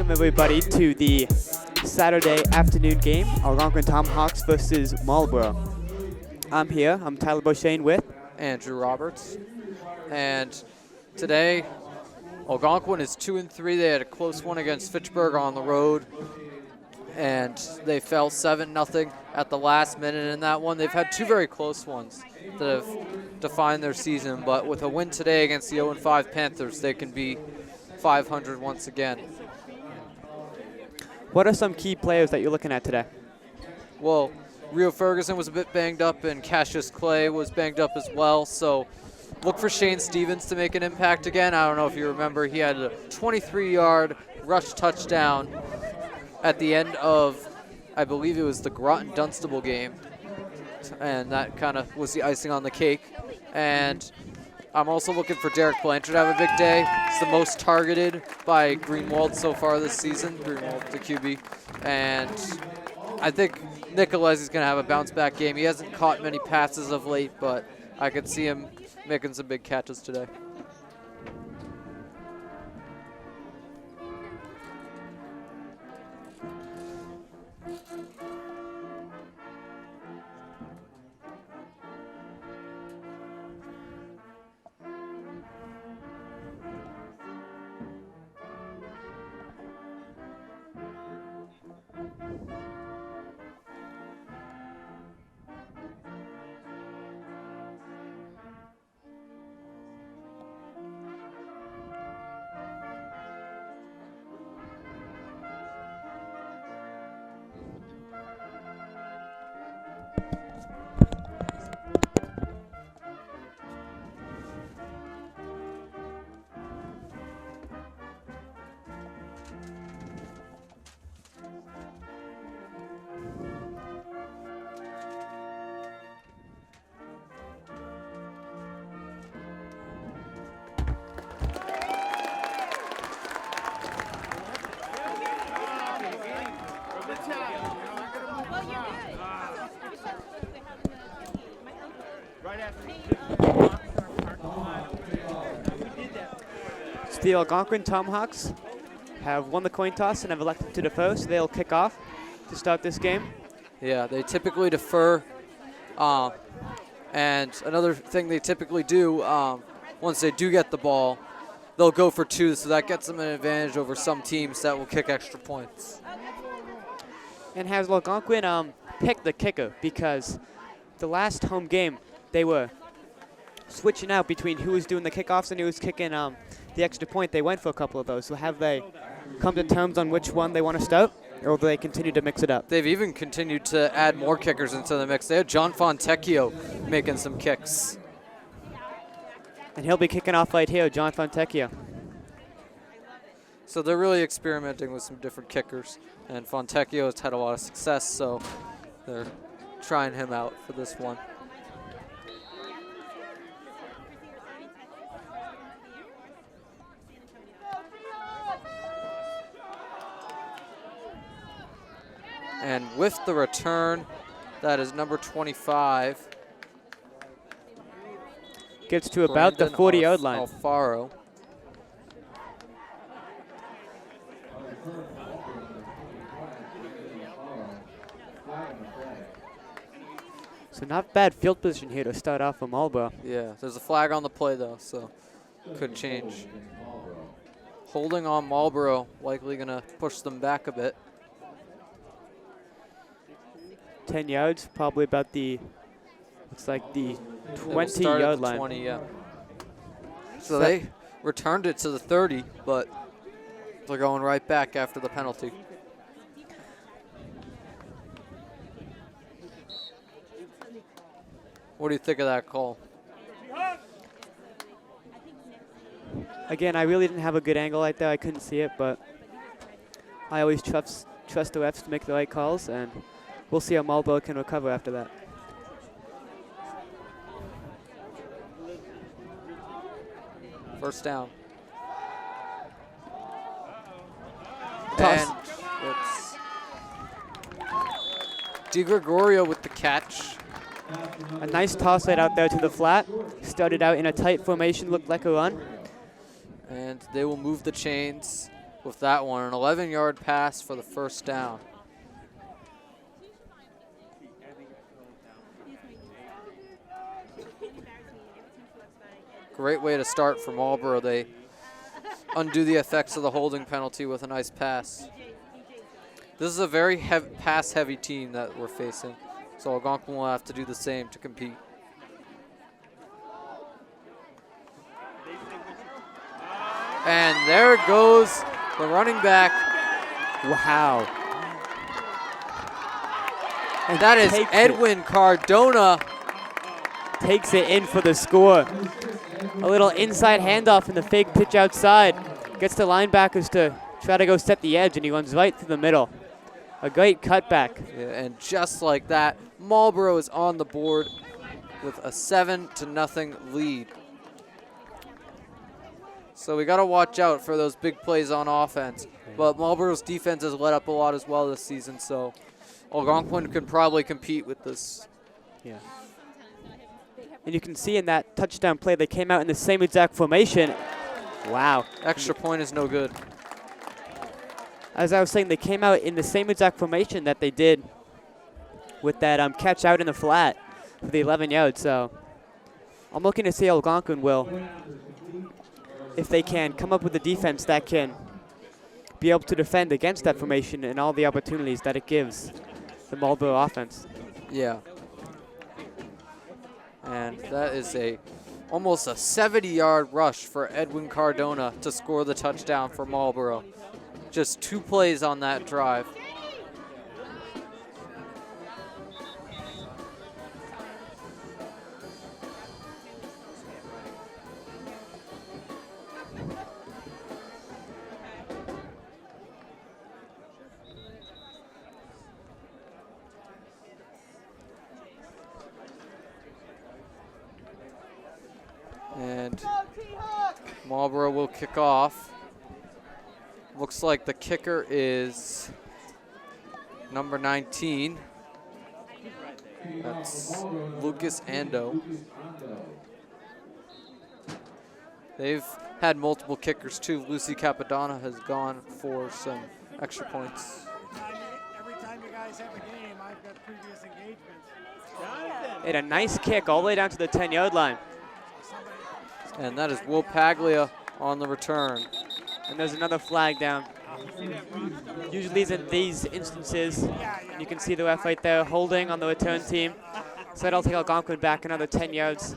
welcome everybody to the Saturday afternoon game, Algonquin Tomahawks versus Marlborough. I'm here, I'm Tyler Beauchesne with Andrew Roberts. And today, Algonquin is 2-3. They had a close one against Fitchburg on the road, and they fell 7-0 at the last minute in that one. They've had two very close ones that have defined their season, but with a win today against the 0-5 Panthers, they can be 500 once again. What are some key players that you're looking at today? Well, Rio Ferguson was a bit banged up, and Cassius Clay was banged up as well, so look for Shane Stevens to make an impact again. I don't know if you remember, he had a 23-yard rush touchdown at the end of, I believe it was the Groton-Dunstable game, and that kind of was the icing on the cake. And I'm also looking for Derek Blanchard to have a big day. He's the most targeted by Greenwald so far this season, Greenwald, the QB. And I think Nicolezzi's going to have a bounce-back game. He hasn't caught many passes of late, but I could see him making some big catches today. The Algonquin Tomahawks have won the coin toss and have elected to defer, so they'll kick off to start this game. Yeah, they typically defer. And another thing they typically do, once they do get the ball, they'll go for two, so that gets them an advantage over some teams that will kick extra points. And has Algonquin picked the kicker, because the last home game they were switching out between who was doing the kickoffs and who was kicking the extra point. They went for a couple of those. So have they come to terms on which one they want to start, or do they continue to mix it up? They've even continued to add more kickers into the mix. They had John Fontecchio making some kicks. And he'll be kicking off right here, John Fontecchio. So they're really experimenting with some different kickers, and Fontecchio has had a lot of success, so they're trying him out for this one. And with the return, that is number 25. Gets to about the 40-yard line. Alfaro. So not bad field position here to start off for Marlborough. Yeah, there's a flag on the play though, so could change. Holding on Marlborough, likely gonna push them back a bit. 10 yards, probably about the, looks like the 20-yard line. 20, yeah. So they returned it to the 30, but they're going right back after the penalty. What do you think of that call? Again, I really didn't have a good angle right there. I couldn't see it, but I always trust the refs to make the right calls, and we'll see how Marlborough can recover after that. First down. Toss. And it's DiGregorio with the catch. A nice toss right out there to the flat. Started out in a tight formation, looked like a run. And they will move the chains with that one. An 11-yard pass for the first down. Great way to start for Marlborough. They undo the effects of the holding penalty with a nice pass. This is a very pass-heavy team that we're facing, so Algonquin will have to do the same to compete. And there goes the running back. Wow. And that is Edwin Cardona. Takes it in for the score. A little inside handoff and the fake pitch outside. Gets the linebackers to try to go set the edge, and he runs right through the middle. A great cutback. Yeah, and just like that, Marlborough is on the board with a 7-0 lead. So we got to watch out for those big plays on offense. But Marlborough's defense has let up a lot as well this season, so Algonquin can probably compete with this. Yeah. And you can see in that touchdown play, they came out in the same exact formation. Wow. Extra point is no good. As I was saying, they came out in the same exact formation that they did with that catch out in the flat for the 11 yards. So I'm looking to see how Algonquin will, if they can, come up with a defense that can be able to defend against that formation and all the opportunities that it gives the Marlborough offense. Yeah. And that is almost a 70-yard rush for Edwin Cardona to score the touchdown for Marlborough. Just 2 plays on that drive. And Marlborough will kick off. Looks like the kicker is number 19. That's Lucas Ando. They've had multiple kickers too. Lucy Capadonna has gone for some extra points. Every time you guys have a game, I've got previous engagements. And a nice kick all the way down to the 10-yard line. And that is Will Paglia on the return. And there's another flag down. Usually in these instances, you can see the ref right there holding on the return team. So that'll take Algonquin back another 10 yards.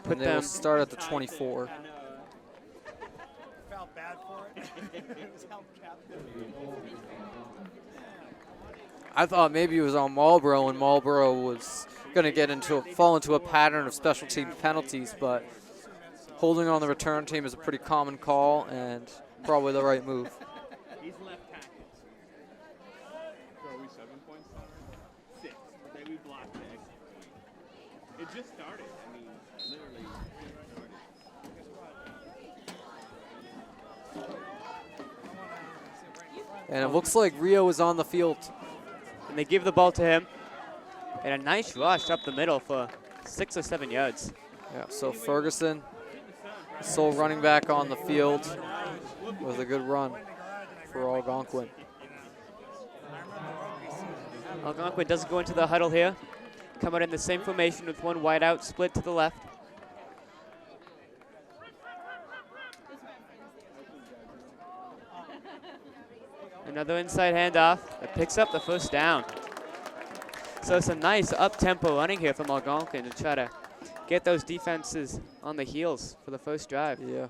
Put And they will start at the 24. Felt bad for it. It was held captive. I thought maybe it was on Marlborough, and Marlborough was going to fall into a pattern of special team penalties, but holding on the return team is a pretty common call and probably the right move. He's left tackle. Are we 7 points? 6. Okay, we blocked the extra point. It just started. I mean, literally started. And it looks like Rio is on the field. And they give the ball to him. And a nice rush up the middle for 6 or 7 yards. Yeah, so Ferguson, sole running back on the field, with a good run for Algonquin. Algonquin doesn't go into the huddle here. Come out in the same formation with one wide out split to the left. Another inside handoff that picks up the first down. So it's a nice up-tempo running here from Algonquin to try to get those defenses on the heels for the first drive. Yeah.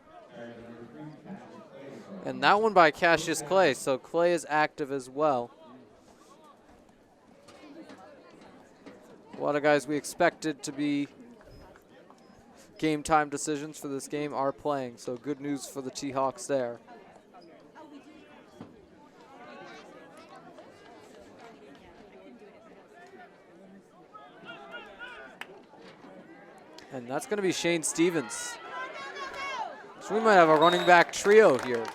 And that one by Cassius Clay, so Clay is active as well. A lot of guys we expected to be game time decisions for this game are playing, so good news for the T-Hawks there. And that's going to be Shane Stevens. So we might have a running back trio here.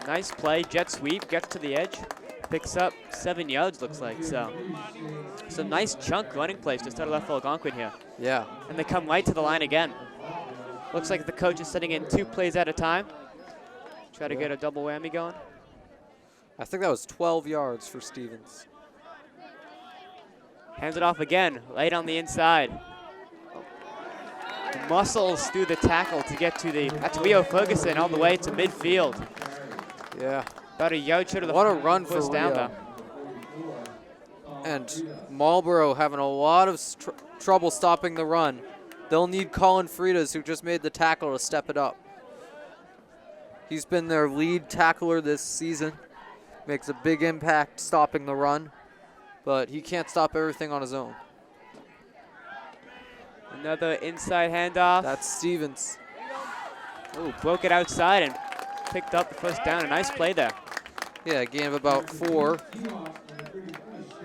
Nice play, jet sweep, gets to the edge, picks up 7 yards, looks like. So some nice chunk running plays to start left for Algonquin here. Yeah. And they come right to the line again. Looks like the coach is setting in 2 plays at a time. Try to get a double whammy going. I think that was 12 yards for Stevens. Hands it off again, right on the inside. Muscles through the tackle to get to that's Rio Ferguson all the way to midfield. Yeah. About a yard short of the What a run for first down, Rio. though. And Marlborough having a lot of trouble stopping the run. They'll need Colin Freitas, who just made the tackle, to step it up. He's been their lead tackler this season. Makes a big impact stopping the run, but he can't stop everything on his own. Another inside handoff. That's Stevens. Ooh, broke it outside and picked up the first down. A nice play there. Yeah, a gain of about 4.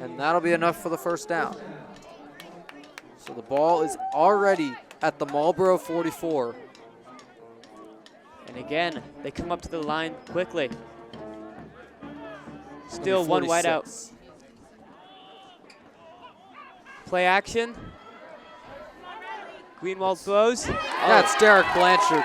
And that'll be enough for the first down. So the ball is already at the Marlborough 44. And again, they come up to the line quickly. Still one wide out. Play action. Greenwald throws. That's Derek Blanchard.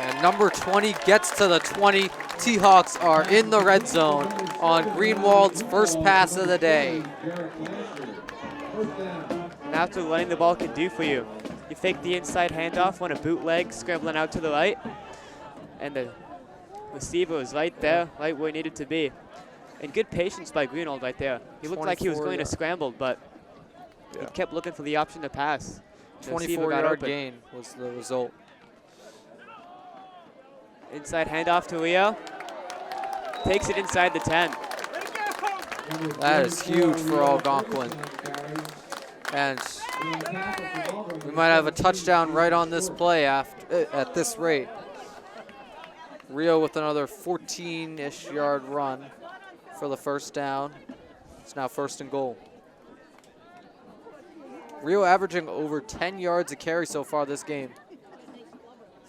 And number 20 gets to the 20. T-Hawks are in the red zone on Greenwald's first pass of the day. And that's what running the ball can do for you. You fake the inside handoff when a bootleg scrambling out to the right, and the receiver was right there, right where he needed to be. And good patience by Greenwald right there. He looked like he was going to scramble, but he kept looking for the option to pass. 24-yard gain was the result. Inside handoff to Rio. Takes it inside the 10. That is huge for Algonquin. And we might have a touchdown right on this play at this rate. Rio with another 14-ish yard run for the first down. It's now 1st and goal. Rio averaging over 10 yards a carry so far this game.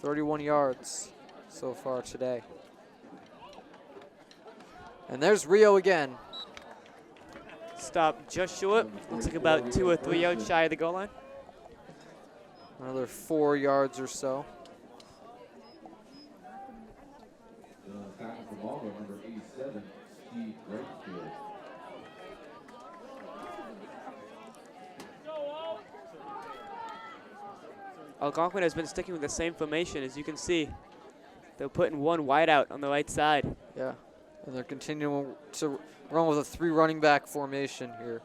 31 yards so far today. And there's Rio again. Stop just short. Looks like about 2 or 3 yards shy of the goal line. Another 4 yards or so. Algonquin has been sticking with the same formation, as you can see. They're putting one wide out on the right side. Yeah, and they're continuing to run with a 3 running back formation here.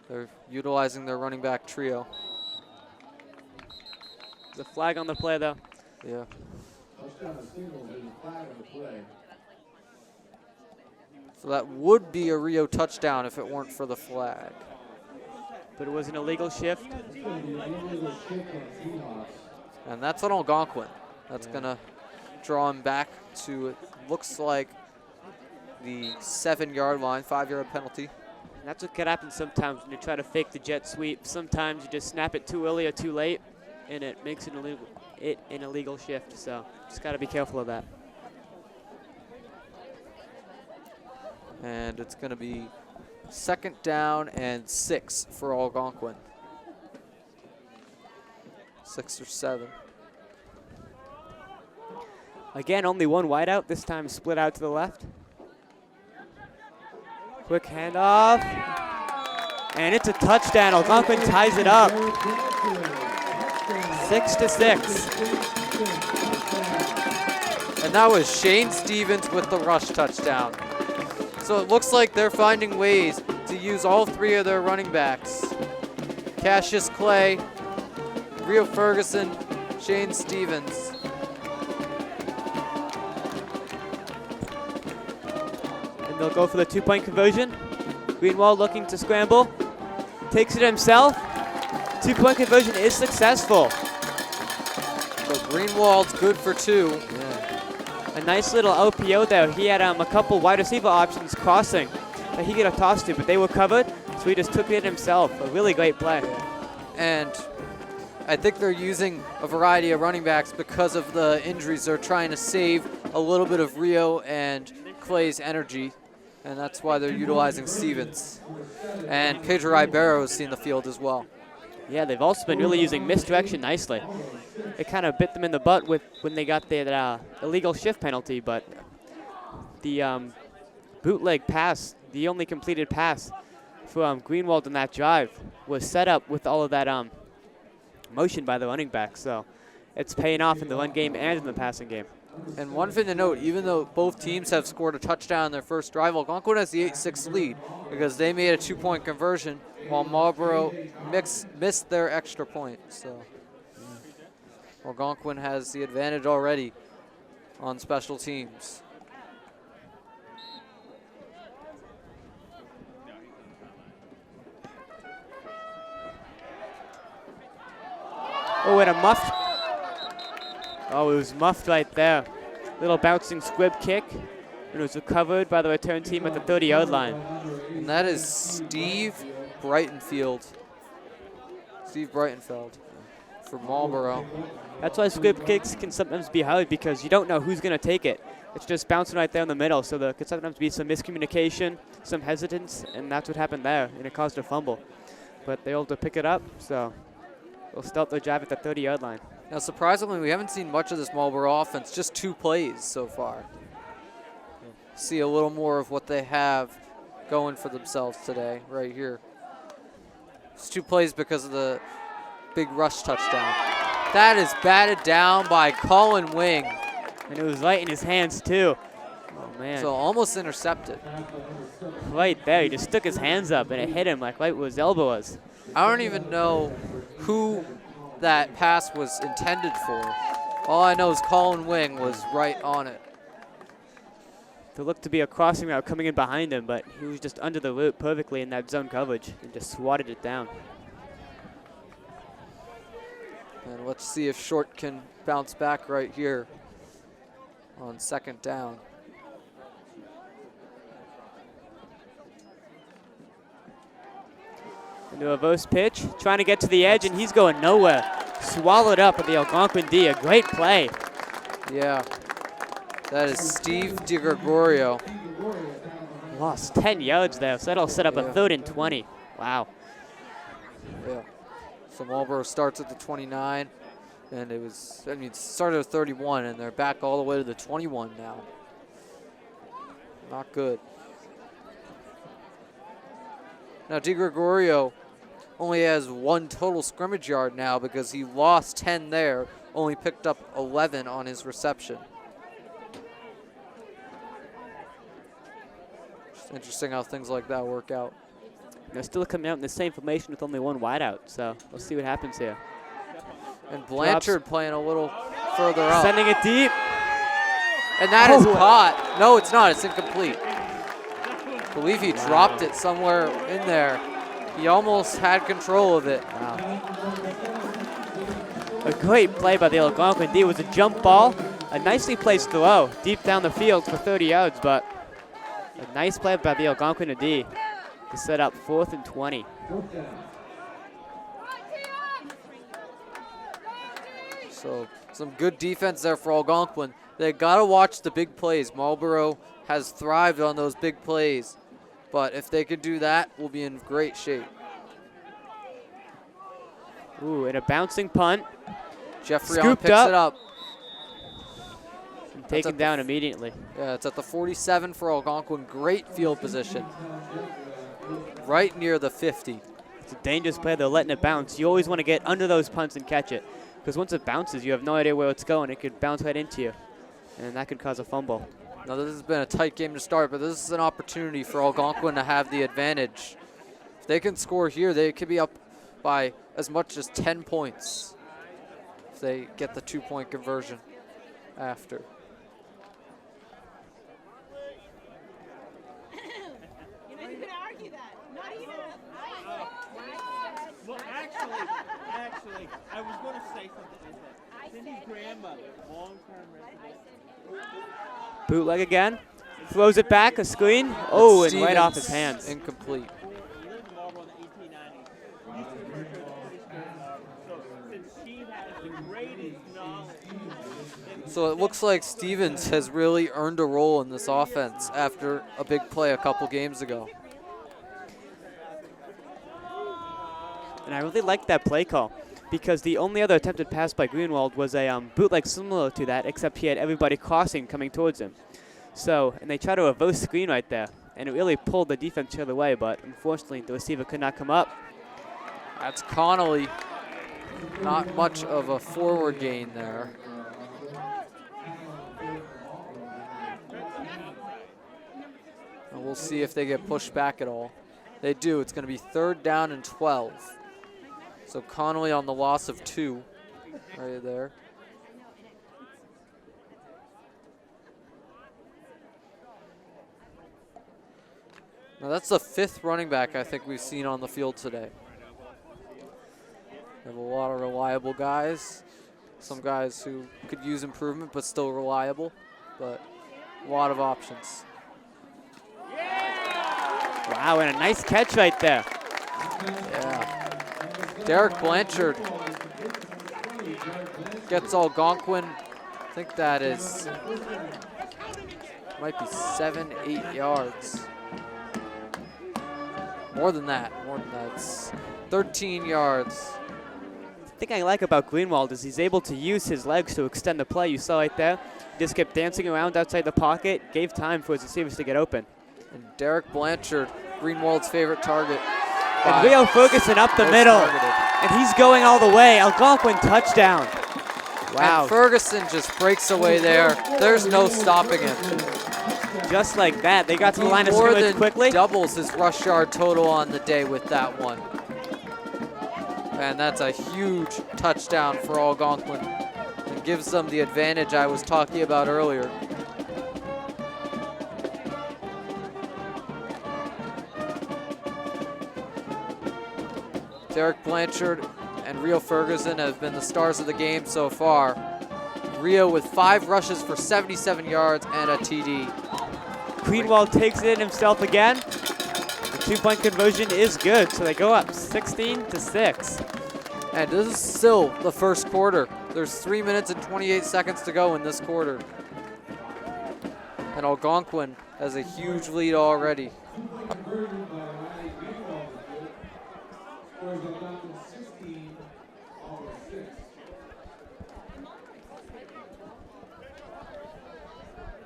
They're utilizing their running back trio. There's a flag on the play, though. Yeah. So that would be a Rio touchdown if it weren't for the flag. But it was an illegal shift. And that's on Algonquin. That's going to draw him back to, it looks like, the 7-yard line, 5-yard penalty. And that's what can happen sometimes when you try to fake the jet sweep. Sometimes you just snap it too early or too late, and it makes it an illegal shift. So just got to be careful of that. And it's going to be 2nd down and 6 for Algonquin. 6 or 7. Again, only one wide out, this time split out to the left. Quick handoff. And it's a touchdown. Algonquin ties it up. 6-6. And that was Shane Stevens with the rush touchdown. So it looks like they're finding ways to use all 3 of their running backs. Cassius Clay, Rio Ferguson, Shane Stevens. And they'll go for the 2-point conversion. Greenwald looking to scramble. Takes it himself. 2-point conversion is successful. So Greenwald's good for 2. A nice little LPO there. He had a couple wide receiver options crossing that he could have tossed to, but they were covered, so he just took it himself. A really great play. And I think they're using a variety of running backs because of the injuries. They're trying to save a little bit of Rio and Clay's energy, and that's why they're utilizing Stevens. And Pedro Ribeiro has seen the field as well. Yeah, they've also been really using misdirection nicely. It kind of bit them in the butt when they got their illegal shift penalty, but the bootleg pass, the only completed pass for Greenwald in that drive, was set up with all of that motion by the running back. So it's paying off in the run game and in the passing game. And one thing to note, even though both teams have scored a touchdown in their first drive, Algonquin has the 8-6 lead because they made a 2-point conversion while Marlborough missed their extra point. So Algonquin has the advantage already on special teams. Oh, and a muffed. Oh, it was muffed right there. Little bouncing squib kick. And it was recovered by the return team at the 30-yard line. And that is Steve Breitenfeld. Steve Breitenfeld for Marlborough. That's why squib kicks can sometimes be hard, because you don't know who's going to take it. It's just bouncing right there in the middle, so there could sometimes be some miscommunication, some hesitance, and that's what happened there, and it caused a fumble. But they were able to pick it up, so they'll start their drive at the 30-yard line. Now, surprisingly, we haven't seen much of this Marlborough offense, just 2 plays so far. See a little more of what they have going for themselves today, right here. It's 2 plays because of the big rush touchdown. That is batted down by Colin Wing. And it was right in his hands, too. Oh, man. So almost intercepted. Right there, he just stuck his hands up, and it hit him like right where his elbow was. I don't even know who that pass was intended for. All I know is Colin Wing was right on it. There looked to be a crossing route coming in behind him, but he was just under the route perfectly in that zone coverage and just swatted it down. And let's see if Short can bounce back right here on 2nd down. Into a reverse pitch, trying to get to the edge, and he's going nowhere. Swallowed up at the Algonquin D. A great play. Yeah, that is Steve DiGregorio. Lost 10 yards there, so that'll set up a 3rd and 20. Wow. Yeah. So Marlborough starts at the 29, and it started at 31, and they're back all the way to the 21 now. Not good. Now, DiGregorio only has 1 total scrimmage yard now because he lost 10 there, only picked up 11 on his reception. Just interesting how things like that work out. They're still coming out in the same formation with only 1 wideout, so we'll see what happens here. And Blanchard playing a little further up. Sending it deep. And that is caught. No, it's not. It's incomplete. I believe he dropped it somewhere in there. He almost had control of it. Wow. A great play by the Algonquin D. It was a jump ball, a nicely placed throw deep down the field for 30 yards, but a nice play by the Algonquin D to set up 4th and 20. So some good defense there for Algonquin. They got to watch the big plays. Marlborough has thrived on those big plays. But if they could do that, we'll be in great shape. Ooh, and a bouncing punt. Jeffrey Scooped picks it up. And taken down immediately. Yeah, it's at the 47 for Algonquin. Great field position. Right near the 50. It's a dangerous play. They're letting it bounce. You always want to get under those punts and catch it, because once it bounces, you have no idea where it's going. It could bounce right into you, and that could cause a fumble. Now, this has been a tight game to start, but this is an opportunity for Algonquin to have the advantage. If they can score here, they could be up by as much as 10 points if they get the 2-point conversion after. Well, actually, I was going to say something like that. Cindy's grandmother, long-term resident. Bootleg again. Throws it back, a screen. Oh, and right off his hands. Incomplete. He lived in Marlborough in the 1890s. Used to be her British grandmother. So since she has the greatest knowledge. So it looks like Stevens has really earned a role in this offense after a big play a couple games ago. And I really liked that play call because the only other attempted pass by Greenwald was a bootleg similar to that, except he had everybody crossing coming towards him. So, and they tried to reverse screen right there, and it really pulled the defense the other way, but unfortunately the receiver could not come up. That's Connolly. Not much of a forward gain there. And we'll see if they get pushed back at all. They do. It's going to be 3rd down and 12. So Connolly on the loss of 2 right there. Now that's the 5th running back I think we've seen on the field today. We have a lot of reliable guys. Some guys who could use improvement but still reliable. But a lot of options. Wow, and a nice catch right there. Yeah. Derek Blanchard gets Algonquin. I think that is, might be 7, 8 yards. More than that, It's 13 yards. The thing I like about Greenwald is he's able to use his legs to extend the play. You saw right there, just kept dancing around outside the pocket, gave time for his receivers to get open. And Derek Blanchard, Greenwald's favorite target. And Rio Ferguson up the middle. Targeted. And he's going all the way. Algonquin touchdown. Wow. And Ferguson just breaks away there. There's no stopping him. Just like that. They got to the line of More scrimmage than quickly. doubles his rush yard total on the day with that one. And that's a huge touchdown for Algonquin. It gives them the advantage I was talking about earlier. Derek Blanchard and Rio Ferguson have been the stars of the game so far. Rio with 5 rushes for 77 yards and a TD. Greenwald takes it in himself again. The 2-point conversion is good, so they go up 16-6. And this is still the first quarter. There's 3 minutes and 28 seconds to go in this quarter. And Algonquin has a huge lead already.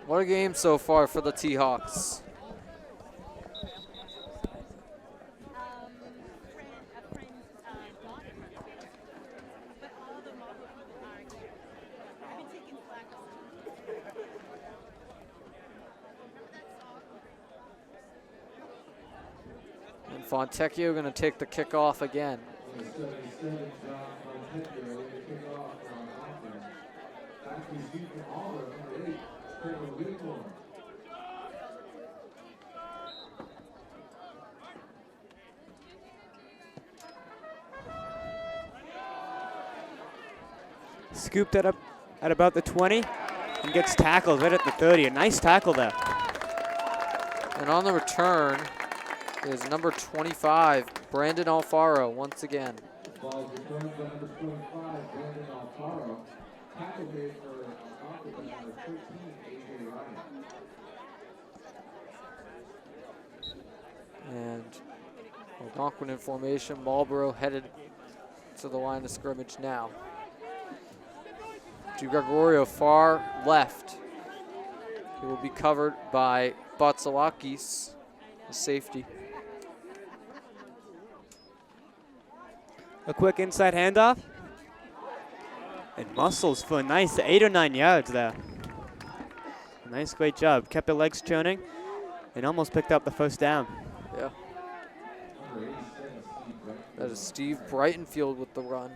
What a game so far for the T-Hawks. And Fontecchio going to take the kickoff again. Scooped it up at about the 20 and gets tackled right at the 30. A nice tackle there. And on the return is number 25, Brandon Alfaro, once again. And Algonquin in formation, Marlborough headed to the line of scrimmage now. To Gregorio far left. He will be covered by Batsalakis, the safety. A quick inside handoff. And muscles for a nice 8 or 9 yards there. Nice, great job. Kept the legs turning and almost picked up the first down. Yeah. That is Steve Brightonfield with the run.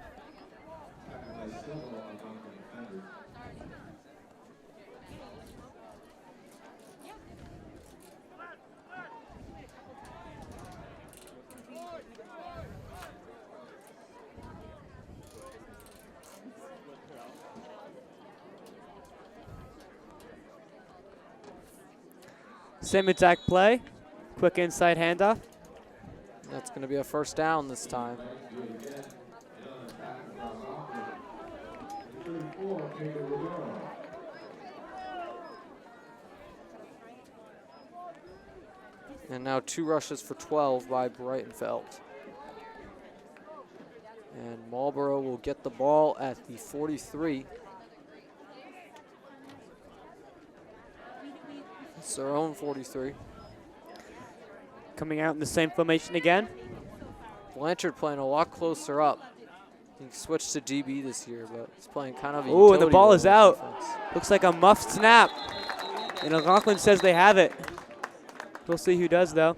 Same exact play. Quick inside handoff. That's going to be a first down this time. And now 2 rushes for 12 by Brightonfeld. And Marlborough will get the ball at the 43. It's their own 43. Coming out in the same formation again. Blanchard playing a lot closer up. He switched to DB this year, but he's playing kind of a Oh, and the utility ball role is on out. defense. Looks like a muffed snap. And Algonquin says they have it. We'll see who does, though.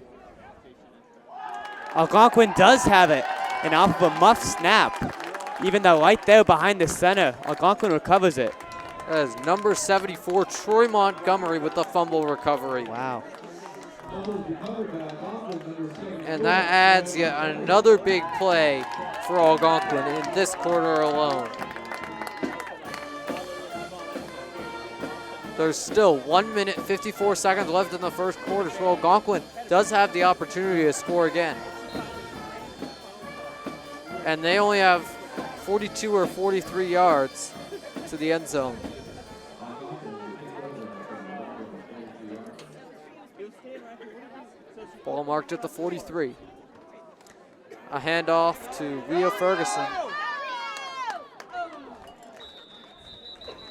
Algonquin does have it. And off of a muffed snap. Even though right there behind the center, Algonquin recovers it. That is number 74, Troy Montgomery with the fumble recovery. Wow. And that adds yet another big play for Algonquin in this quarter alone. There's still 1 minute, 54 seconds left in the first quarter, so Algonquin does have the opportunity to score again. And they only have 42 or 43 yards to the end zone. Ball marked at the 43. A handoff to Rio Ferguson.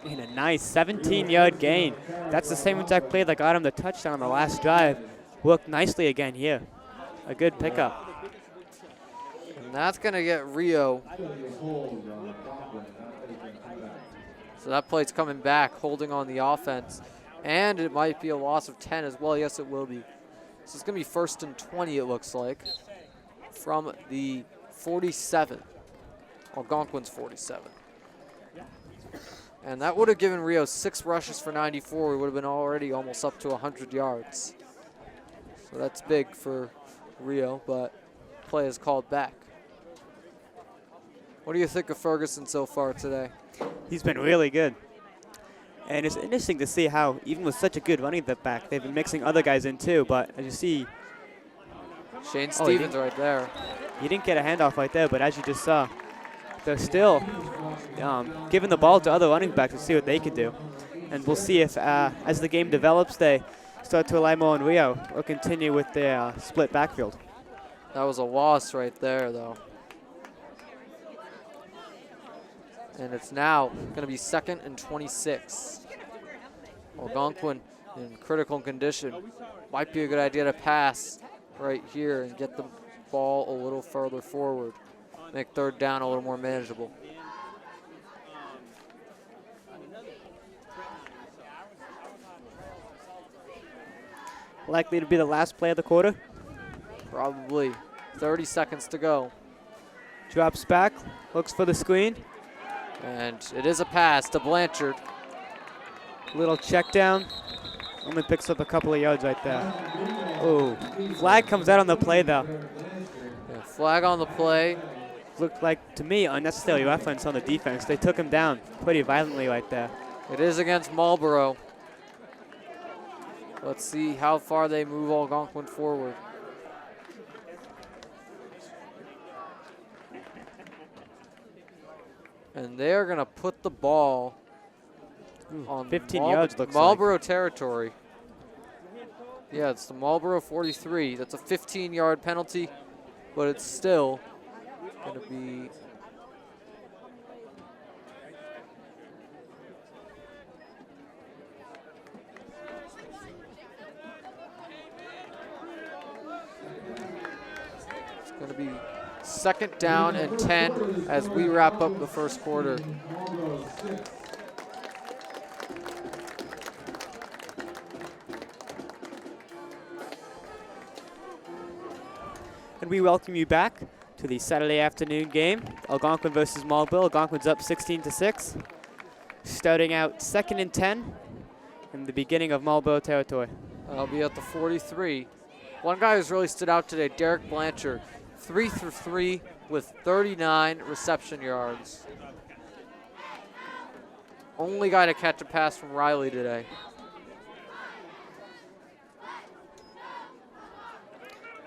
And a nice 17-yard gain. That's the same exact play that got him the touchdown on the last drive. Worked nicely again here. A good pickup. And that's going to get Rio. So that play's coming back, holding on the offense. And it might be a loss of 10 as well. Yes, it will be. So it's going to be 1st and 20, it looks like, from the 47. Algonquin's 47. And that would have given Rio 6 rushes for 94. We would have been already almost up to 100 yards. So that's big for Rio, but play is called back. What do you think of Ferguson so far today? He's been really good. And it's interesting to see how, even with such a good running back, they've been mixing other guys in too. But as you see, Shane Stevens right there. He didn't get a handoff right there, but as you just saw, they're still giving the ball to other running backs to see what they can do. And we'll see if, as the game develops, they start to rely more on Rio or continue with their split backfield. That was a loss right there, though. And it's now going to be 2nd and 26. Algonquin in critical condition. Might be a good idea to pass right here and get the ball a little further forward. Make 3rd down a little more manageable. Likely to be the last play of the quarter. Probably. 30 seconds to go. Drops back, looks for the screen. And it is a pass to Blanchard. Little check down. Only picks up a couple of yards right there. Oh, flag comes out on the play though. Yeah, flag on the play. Looked like, to me, unnecessary reference on the defense. They took him down pretty violently right there. It is against Marlborough. Let's see how far they move Algonquin forward. And they're going to put the ball on 15 yards looks Marlborough territory. Yeah, it's the Marlborough 43. That's a 15-yard penalty, but it's still going to be going to be 2nd down and 10 as we wrap up the first quarter. And we welcome you back to the Saturday afternoon game. Algonquin versus Marlborough. Algonquin's up 16-6. Starting out 2nd and 10 in the beginning of Marlborough territory. I'll be at the 43. One guy who's really stood out today, Derek Blanchard. 3 for 3 with 39 reception yards. Only guy to catch a pass from Riley today.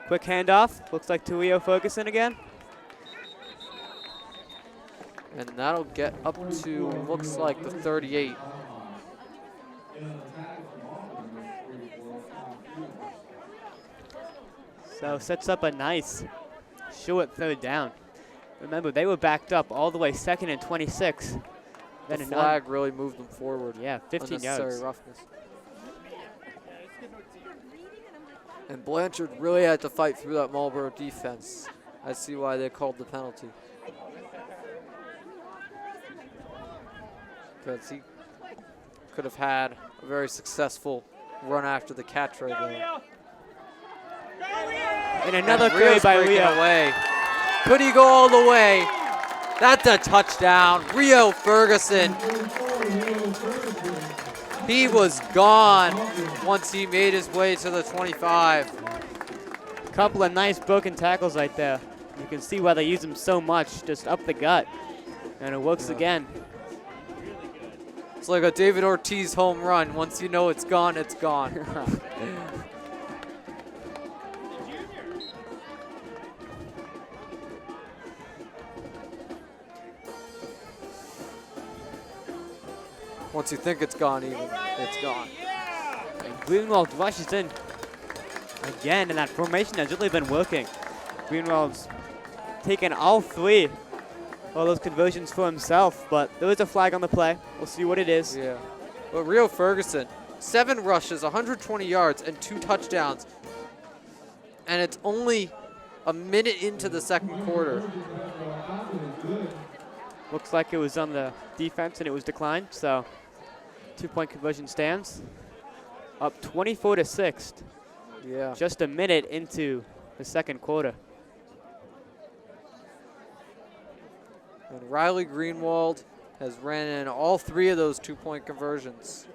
Quick handoff. Looks like to Rio Ferguson again. And that'll get up to, looks like, the 38. So sets up a nice short 3rd down. Remember, they were backed up all the way 2nd and 26. The Then an flag really moved them forward. yeah, 15 Unnecessary yards. roughness. And Blanchard really had to fight through that Marlborough defense. I see why they called the penalty. Because he could have had a very successful run after the catch right there. And another And carry Rio's by breaking Rio. away. Could he go all the way? That's a touchdown. Rio Ferguson. He was gone once he made his way to the 25. Couple of nice broken tackles right there. You can see why they use him so much, just up the gut. And it works again. It's like a David Ortiz home run. Once you know it's gone, it's gone. Once you think it's gone even, it's gone. And Greenwald rushes in again, and that formation has really been working. Greenwald's taken all 3 of those conversions for himself, but there is a flag on the play. We'll see what it is. Yeah. But Rio Ferguson, 7 rushes, 120 yards, and 2 touchdowns. And it's only a minute into the 2nd quarter. Looks like it was on the defense and it was declined, so 2-point conversion stands. Up 24-6. Yeah. Just a minute into the 2nd quarter. And Riley Greenwald has ran in all 3 of those 2-point conversions.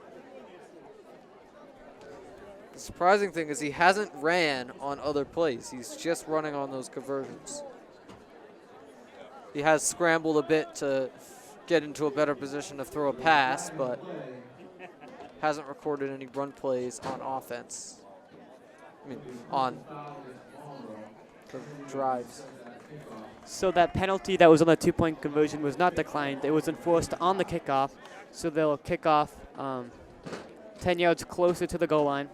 The surprising thing is he hasn't ran on other plays. He's just running on those conversions. He has scrambled a bit to get into a better position to throw a pass, but hasn't recorded any run plays on offense. I mean, on the drives. So that penalty that was on the 2-point conversion was not declined. It was enforced on the kickoff, so they'll kick off 10 yards closer to the goal line,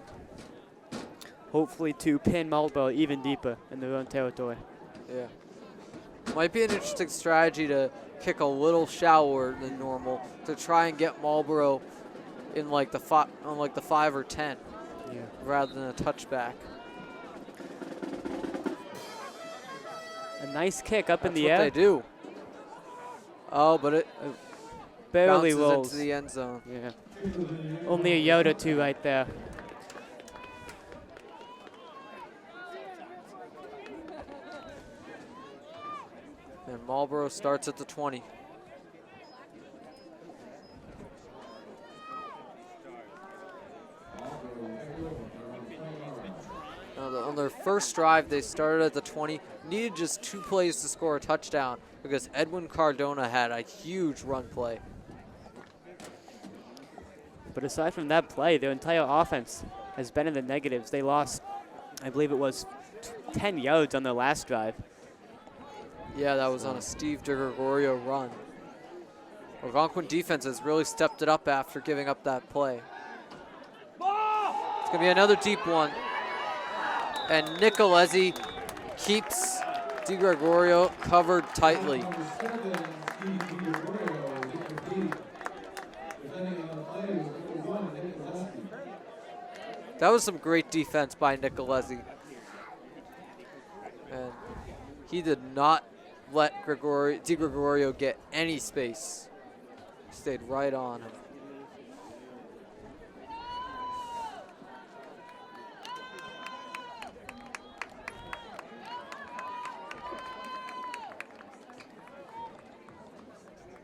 hopefully to pin Marlborough even deeper in their own territory. Yeah. Might be an interesting strategy to kick a little shallower than normal to try and get Marlborough in like the 5 or 10, rather than a touchback. A nice kick up in the That's air. what they do. Oh, but it Barely bounces rolls. into the end zone. Yeah. Only a yard or 2 right there. And Marlborough starts at the 20. On their first drive, they started at the 20, needed just 2 plays to score a touchdown because Edwin Cardona had a huge run play. But aside from that play, their entire offense has been in the negatives. They lost, I believe it was 10 yards on their last drive. Yeah, that was on a Steve DeGregorio run. Algonquin defense has really stepped it up after giving up that play. It's going to be another deep one. And Nicolezzi keeps DeGregorio covered tightly. That was some great defense by Nicolezzi. And he did not let DeGregorio get any space. Stayed right on him.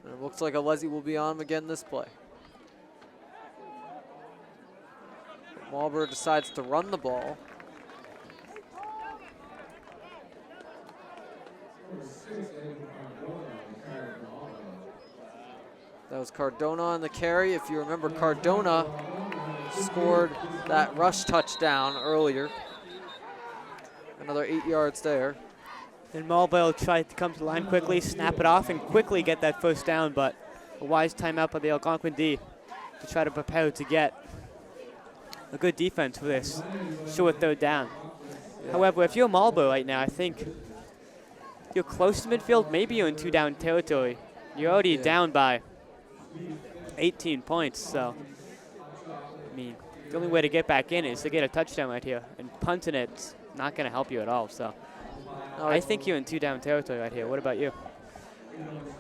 And it looks like Alesi will be on him again this play. Marlborough decides to run the ball. That was Cardona on the carry. If you remember, Cardona scored that rush touchdown earlier. Another 8 yards there. And Marlborough tried to come to the line quickly, snap it off, and quickly get that first down, but a wise timeout by the Algonquin D to try to prepare to get a good defense for this short third down. Yeah. However, if you're Marlborough right now, I think you're close to midfield, maybe you're in 2-down territory. You're already down by 18 points, so, I mean, the only way to get back in is to get a touchdown right here. And punting it's not going to help you at all, so. I think you're in 2-down territory right here. What about you?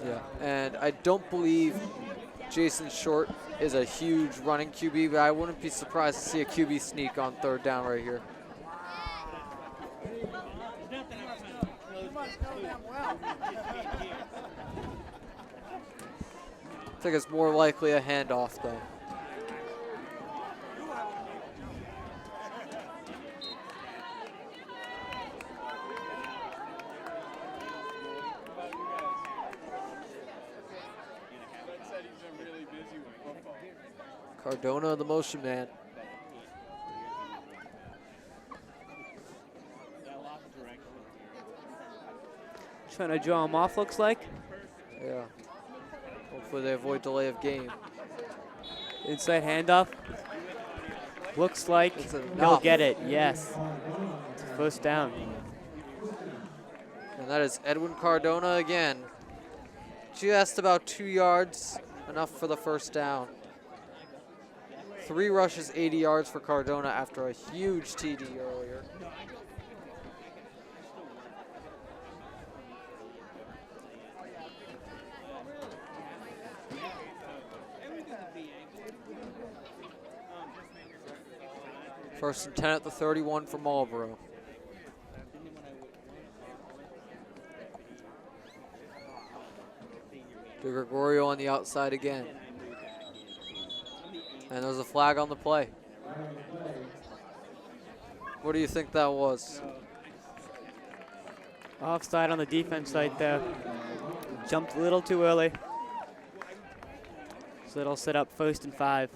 Yeah, and I don't believe Jason Short is a huge running QB, but I wouldn't be surprised to see a QB sneak on 3rd down right here. I think it's more likely a handoff, though. Cardona, the motion man. Trying to draw him off, looks like. Yeah. Hopefully they avoid delay of game. Inside handoff. Looks like he'll get it. Yes. It's a 1st down. And that is Edwin Cardona again. Just about 2 yards, enough for the 1st down. 3 rushes, 80 yards for Cardona after a huge TD earlier. First and 10 at the 31 for Marlborough. De Gregorio on the outside again. And there's a flag on the play. What do you think that was? Offside on the defense right there. Jumped a little too early. So it'll set up 1st and 5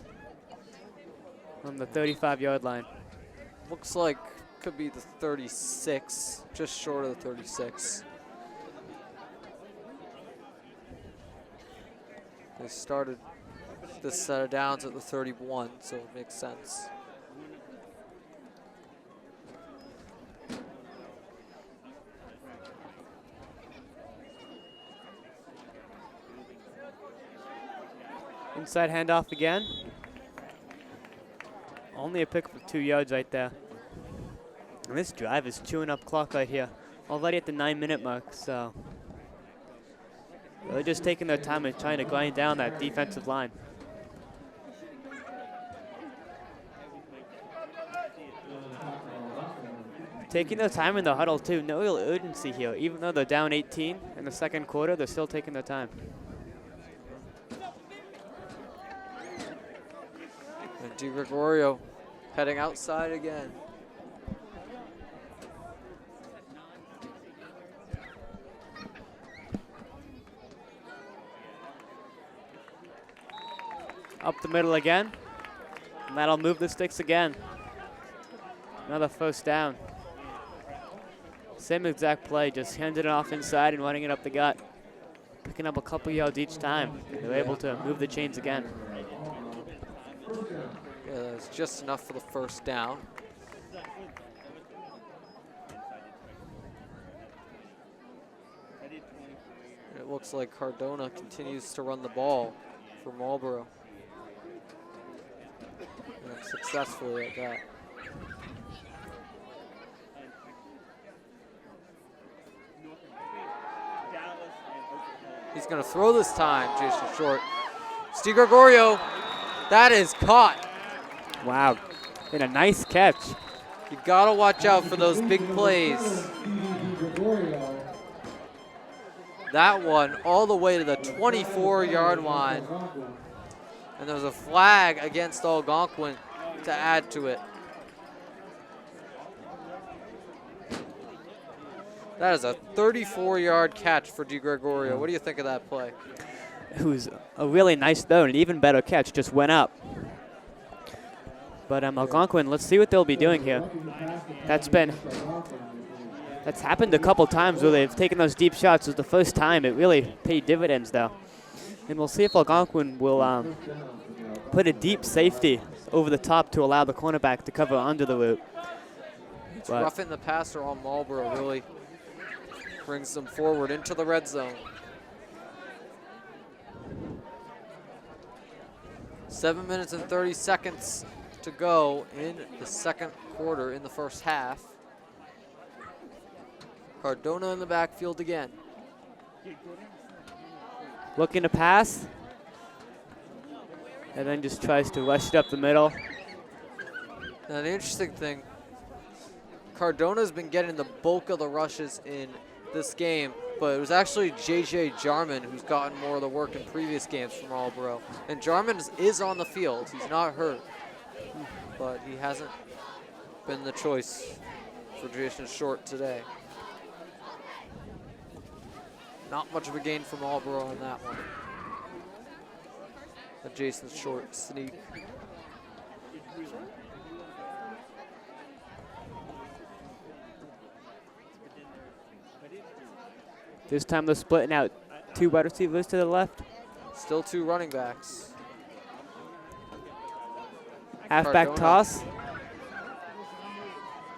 on the 35-yard line. Looks like could be the 36, just short of the 36. They started this set of downs at the 31, so it makes sense. Inside handoff again. Only a pick for 2 yards right there. And this drive is chewing up clock right here. Already at the 9-minute mark, so. They're just taking their time and trying to grind down that defensive line. Taking their time in the huddle too. No real urgency here. Even though they're down 18 in the 2nd quarter, they're still taking their time. And De Gregorio heading outside again. Up the middle again. And that'll move the sticks again. Another 1st down. Same exact play, just handing it off inside and running it up the gut. Picking up a couple yards each time. They're able to move the chains again. Yeah, that's just enough for the 1st down. And it looks like Cardona continues to run the ball for Marlborough. And successfully at that. He's going to throw this time, Jason Short. Steve Gregorio, that is caught. Wow, and a nice catch. You got to watch out for those big plays. That one all the way to the 24-yard line. And there's a flag against Algonquin to add to it. That is a 34-yard catch for De Gregorio. What do you think of that play? It was a really nice throw, and an even better catch, just went up. But Algonquin, let's see what they'll be doing here. That's happened a couple times where they've taken those deep shots. It was the first time it really paid dividends, though. And we'll see if Algonquin will put a deep safety over the top to allow the cornerback to cover under the route. It's rough in the passer on Marlborough, really brings them forward into the red zone. 7 minutes and 30 seconds to go in the second quarter, in the first half. Cardona in the backfield again. Looking to pass. And then just tries to rush it up the middle. Now the interesting thing, Cardona's been getting the bulk of the rushes in this game, but it was actually JJ Jarman who's gotten more of the work in previous games from Marlborough. And Jarman is on the field. He's not hurt, but he hasn't been the choice for Jason Short today. Not much of a gain for Marlborough on that one. A Jason Short sneak. This time they're splitting out 2 wide receivers to the left. Still 2 running backs. Halfback Cardona. toss.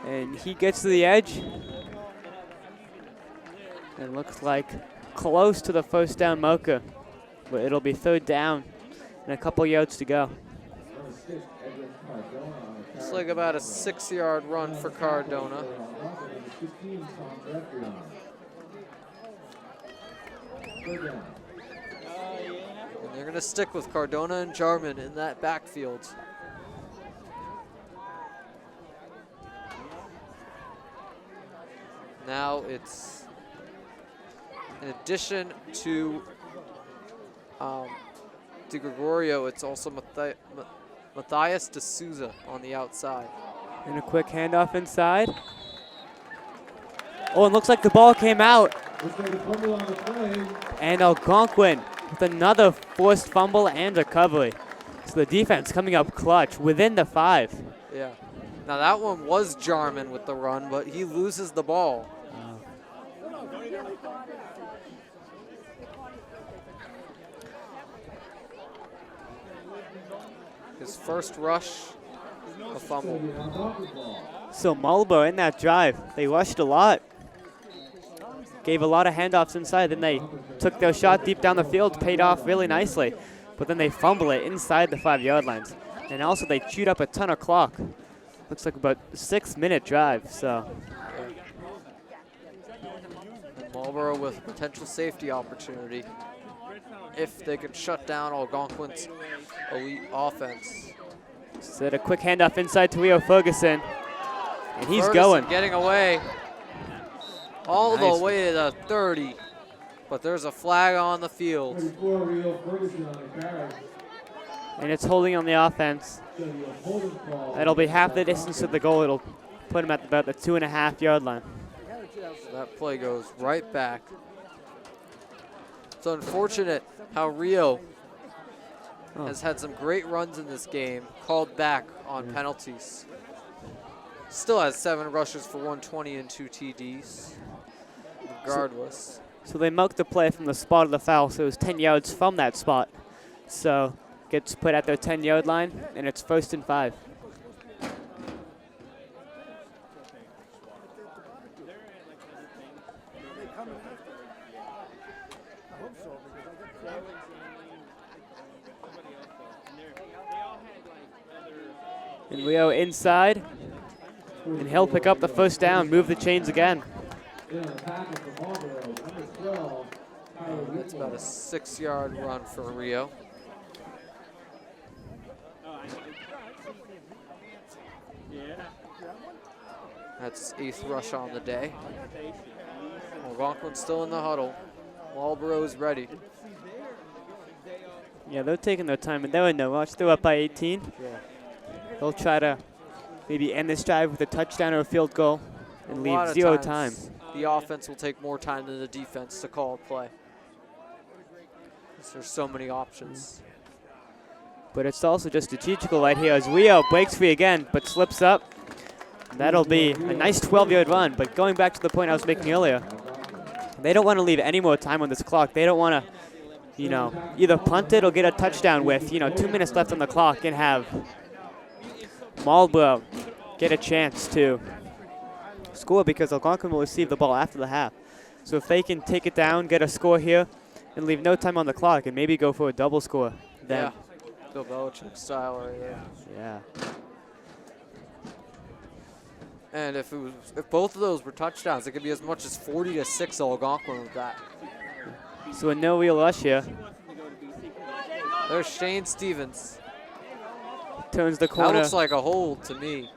And he gets to the edge. And looks like close to the first down Mocha. But it'll be 3rd down and a couple yards to go. It's like about a 6-yard run for Cardona. And they're going to stick with Cardona and Jarman in that backfield. Now it's, in addition to Di Gregorio, it's also Matthias D'Souza on the outside. And a quick handoff inside. Oh, it looks like the ball came out. And Algonquin with another forced fumble and recovery. So the defense coming up clutch within the 5. Yeah. Now that one was Jarman with the run, but he loses the ball. His first rush, a fumble. So Marlborough in that drive, they rushed a lot. Gave a lot of handoffs inside, then they took their shot deep down the field, paid off really nicely. But then they fumble it inside the 5-yard lines. And also they chewed up a ton of clock. Looks like about a 6-minute drive, so. And Marlborough with potential safety opportunity if they can shut down Algonquin's elite offense. Set a quick handoff inside to Rio Ferguson. And he's Ferguson going. Getting away all Nice. the way to the 30. But there's a flag on the field. And it's holding on the offense. It'll be half the distance to the goal. It'll put him at about the 2.5-yard line. So that play goes right back. It's unfortunate how Rio has had some great runs in this game, called back on penalties. Still has 7 rushes for 120 and 2 TDs, regardless. So they milked the play from the spot of the foul, so it was 10 yards from that spot. So gets put at their 10-yard line, and it's 1st and 5. And Rio inside, and he'll pick up the 1st down, move the chains again. That's about a 6-yard run for Rio. That's 8th rush on the day. Algonquin's still in the huddle. Marlborough is ready. Yeah, they're taking their time, and they're in no rush. They're up by 18. Yeah. They'll try to maybe end this drive with a touchdown or a field goal and leave 0 time. The offense will take more time than the defense to call a play. There's so many options. But it's also just strategical right here as Rio breaks free again, but slips up. That'll be a nice 12-yard run, but going back to the point I was making earlier, they don't want to leave any more time on this clock. They don't want to, either punt it or get a touchdown with, 2 minutes left on the clock and have Marlborough get a chance to score because Algonquin will receive the ball after the half. So if they can take it down, get a score here, and leave no time on the clock, and maybe go for a double score, then Yeah. Bill Belichick style right there. yeah. And if both of those were touchdowns, it could be as much as 40-6 Algonquin with that. So a no real rush here. There's Shane Stevens. Turns the That corner. looks like a hold to me.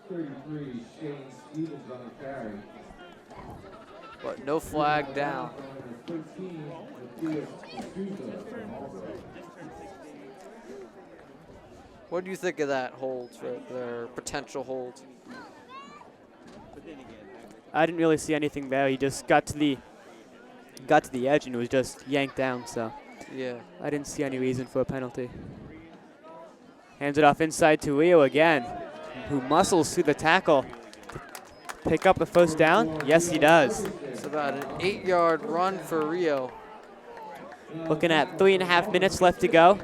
33, Shane Stevens on the carry. But no flag down. 13, Matthias D'Souza from Marlborough. What do you think of that hold right there, potential hold? I didn't really see anything there. He just got to the edge and was just yanked down. So Yeah. I didn't see any reason for a penalty. Hands it off inside to Rio again, who muscles through the tackle. Pick up the first down? Yes, he does. It's about an 8-yard run for Rio. Looking at 3.5 minutes left to go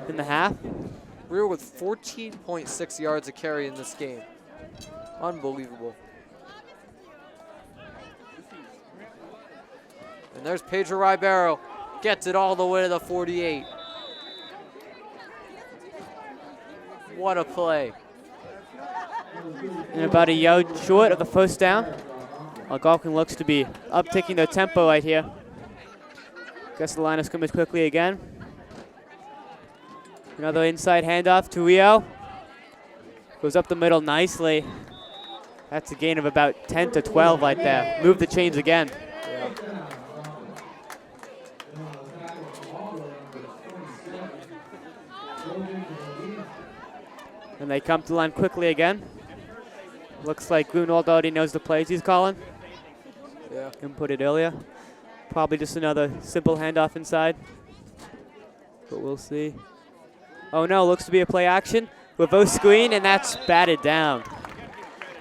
in the half. Rio with 14.6 yards a carry in this game. Unbelievable. And there's Pedro Ribeiro. Gets it all the way to the 48. What a play. And about a yard short of the first down. Algonquin looks to be upticking their tempo right here. Guess the line of scrimmage quickly again. Another inside handoff to Rio. Goes up the middle nicely. That's a gain of about 10 to 12 right there. Move the chains again. Yeah. And they come to the line quickly again. Looks like Grunwald already knows the plays he's calling. Yeah. Input it earlier. Probably just another simple handoff inside. But we'll see. Oh no, looks to be a play action. Reverse screen, and that's batted down.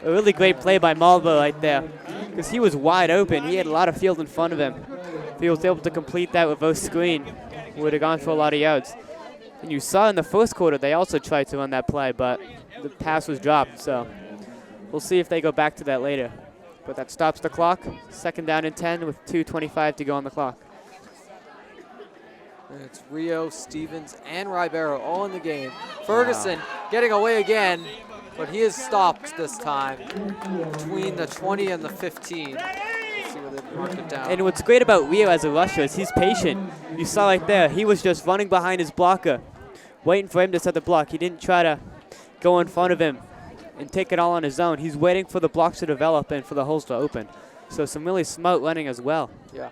A really great play by Marlborough right there, because he was wide open. He had a lot of field in front of him. If he was able to complete that reverse screen, would have gone for a lot of yards. And you saw in the first quarter, they also tried to run that play, but the pass was dropped. So we'll see if they go back to that later. But that stops the clock. Second down and 10 with 2:25 to go on the clock. And it's Rio, Stevens, and Ribeiro all in the game. Ferguson getting away again, but he is stopped this time between the 20 and the 15. Let's see where they mark it down. And what's great about Rio as a rusher is he's patient. You saw right there, he was just running behind his blocker, waiting for him to set the block. He didn't try to go in front of him and take it all on his own. He's waiting for the blocks to develop and for the holes to open. So some really smart running as well. Yeah.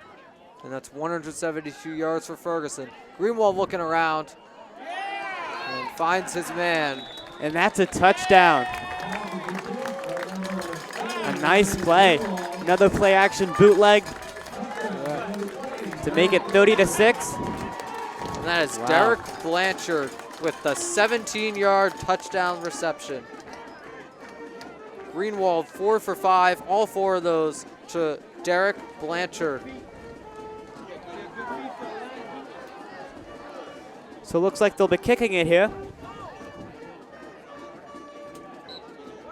And that's 172 yards for Ferguson. Greenwald looking around and finds his man. And that's a touchdown. A nice play. Another play action bootleg to make it 30-6. And that is Wow. Derek Blanchard with the 17-yard touchdown reception. Greenwald 4 for 5, all 4 of those to Derek Blanchard. So it looks like they'll be kicking it here.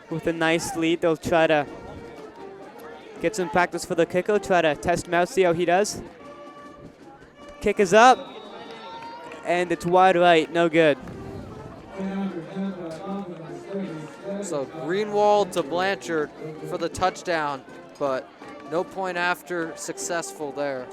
With a nice lead, they'll try to get some practice for the kicker, try to test him out, see how he does. Kick is up, and it's wide right, no good. So Greenwald to Blanchard for the touchdown, but no point after successful there.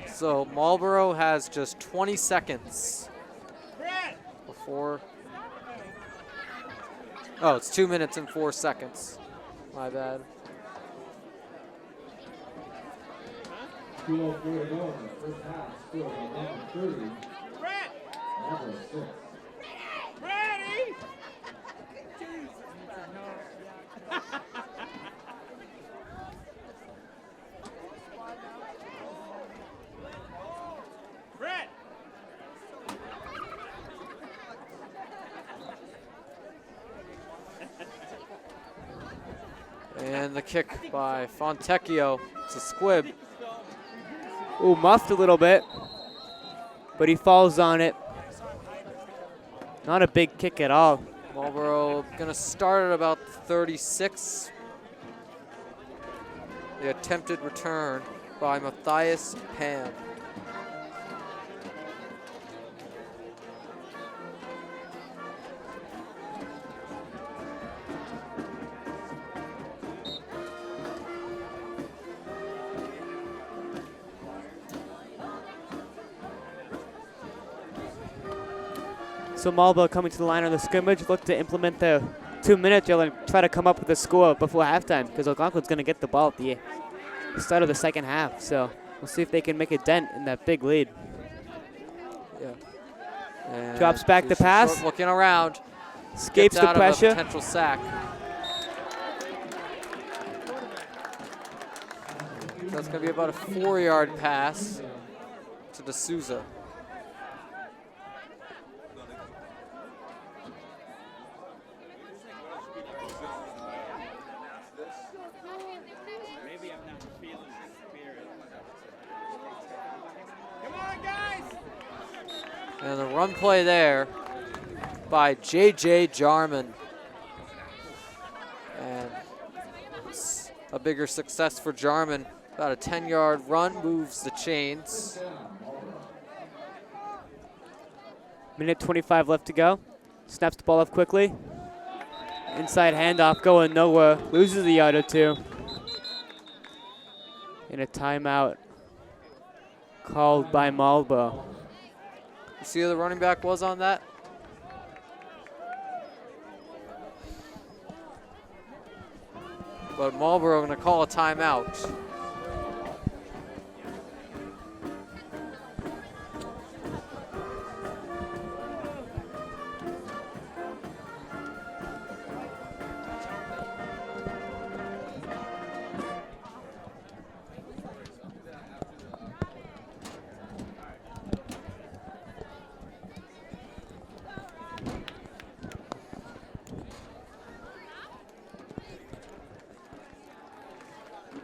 So Marlborough has just 20 seconds before. Oh, it's 2 minutes and 4 seconds. My bad. 2:04 to go in the first half. Still Algonquin 30. Marlborough 6. And the kick by Fontecchio. It's a squib. Ooh, muffed a little bit, but he falls on it. Not a big kick at all. Marlborough gonna start at about 36. The attempted return by Matthias Pan. So Marlborough coming to the line of the scrimmage, look to implement the 2-minute drill and try to come up with a score before halftime, because Algonquin's going to get the ball at the start of the second half. So we'll see if they can make a dent in that big lead. Yeah. And Drops back the pass. Looking around. Escapes Gets the out of a pressure. potential sack. That's going to be about a 4-yard pass to D'Souza. Maybe I'm not feeling the spirit. Come on, guys! And the run play there by J.J. Jarman. And it's a bigger success for Jarman. About a 10-yard run, moves the chains. Minute 25 left to go. Snaps the ball up quickly. Inside handoff going nowhere. Loses a yard or two. And a timeout called by Marlborough. You see who the running back was on that? But Marlborough going to call a timeout.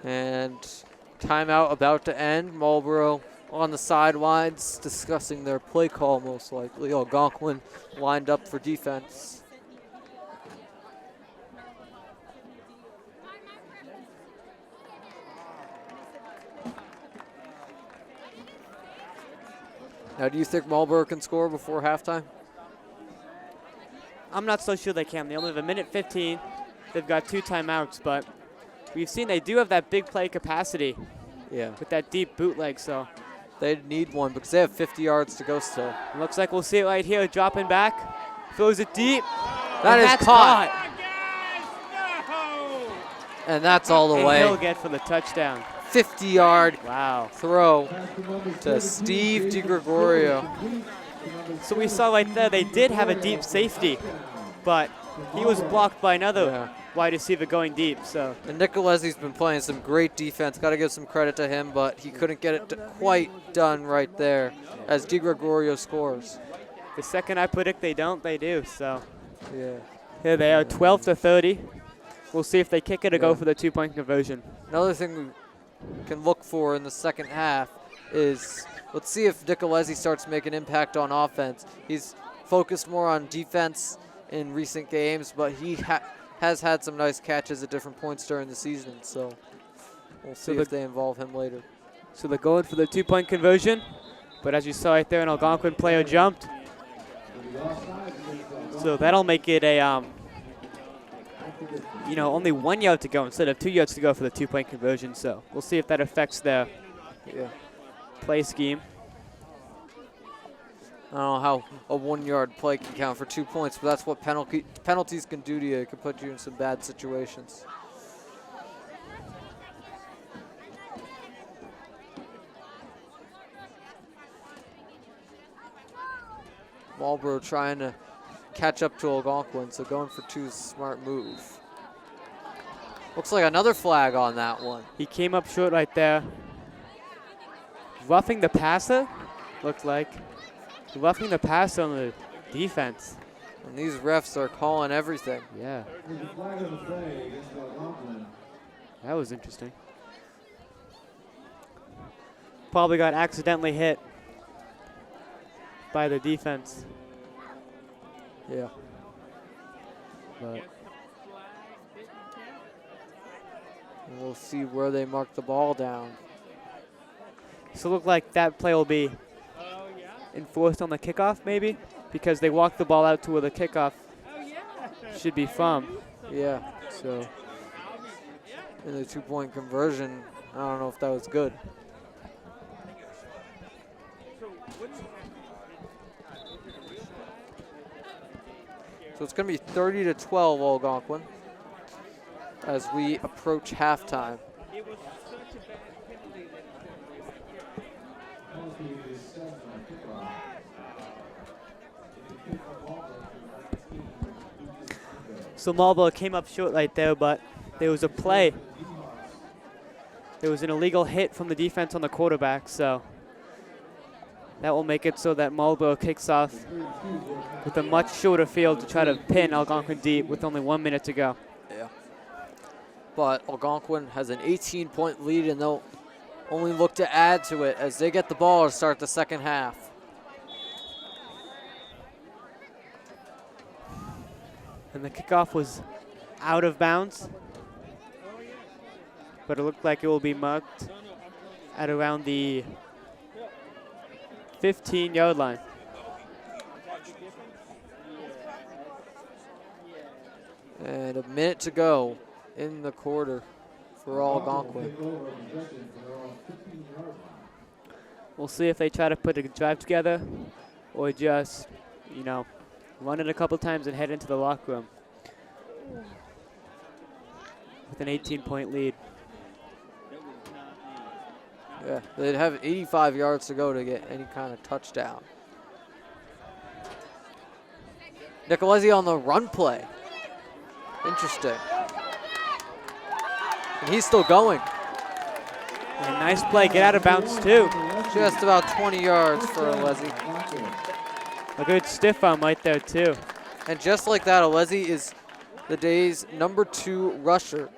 And timeout about to end. Marlborough on the sidelines discussing their play call most likely. Algonquin lined up for defense. Now, do you think Marlborough can score before halftime? I'm not so sure they can. They only have a minute 15. They've got 2 timeouts, but we've seen they do have that big play capacity. Yeah. With that deep bootleg, so. They need one because they have 50 yards to go still. Looks like we'll see it right here, dropping back. Throws it deep. That is that's caught. No! And that's all the And way. he'll get for the touchdown. 50-yard Wow. throw to Steve DiGregorio. So we saw right there, they did have a deep safety, but he was blocked by another wide receiver going deep. So. And Nicolese's been playing some great defense. Got to give some credit to him, but he couldn't get it quite done right there as DiGregorio scores. The second I predict they don't, they do. So. Yeah. Here they are, 12-30. We'll see if they kick it or go for the 2-point conversion. Another thing we can look for in the second half is, let's see if Nicolese starts making impact on offense. He's focused more on defense in recent games, but he has had some nice catches at different points during the season, so we'll see if they involve him later. So they're going for the 2-point conversion, but as you saw right there, an Algonquin player jumped. So that'll make it a, only 1 yard to go instead of 2 yards to go for the 2-point conversion. So we'll see if that affects their play scheme. I don't know how a 1-yard play can count for 2 points, but that's what penalties can do to you. It can put you in some bad situations. Marlborough trying to catch up to Algonquin, so going for 2 is a smart move. Looks like another flag on that one. He came up short right there. Roughing the passer, looked like. Roughing the passer on the defense. And these refs are calling everything. Yeah. There's a flag on the play against Algonquin. That was interesting. Probably got accidentally hit by the defense. Yeah. But we'll see where they mark the ball down. so it looked like that play will be enforced on the kickoff maybe, because they walked the ball out to where the kickoff should be from. Yeah. So In the 2-point conversion, I don't know if that was good. So it's going to be 30-12 Algonquin as we approach halftime. Penalty is 7 on kickoff. If you kick the ball back to 19, So Marlborough came up short right there, but there was a play. There was an illegal hit from the defense on the quarterback, so that will make it so that Marlborough kicks off with a much shorter field to try to pin Algonquin deep with only 1 minute to go. Yeah. But Algonquin has an 18-point lead, and they'll only look to add to it as they get the ball to start the second half. And the kickoff was out of bounds, but it looked like it will be marked at around the 15-yard line. And a minute to go in the quarter for Algonquin. We'll see if they try to put a drive together or just, you know, run it a couple times and head into the locker room with an 18-point lead. Yeah, they'd have 85 yards to go to get any kind of touchdown. Nicolezzi on the run play. Interesting. And he's still going. And nice play, get out of bounds too. Just about 20 yards for Alezi. A good stiff arm right there too. And just like that, Alezi is the day's #2 rusher.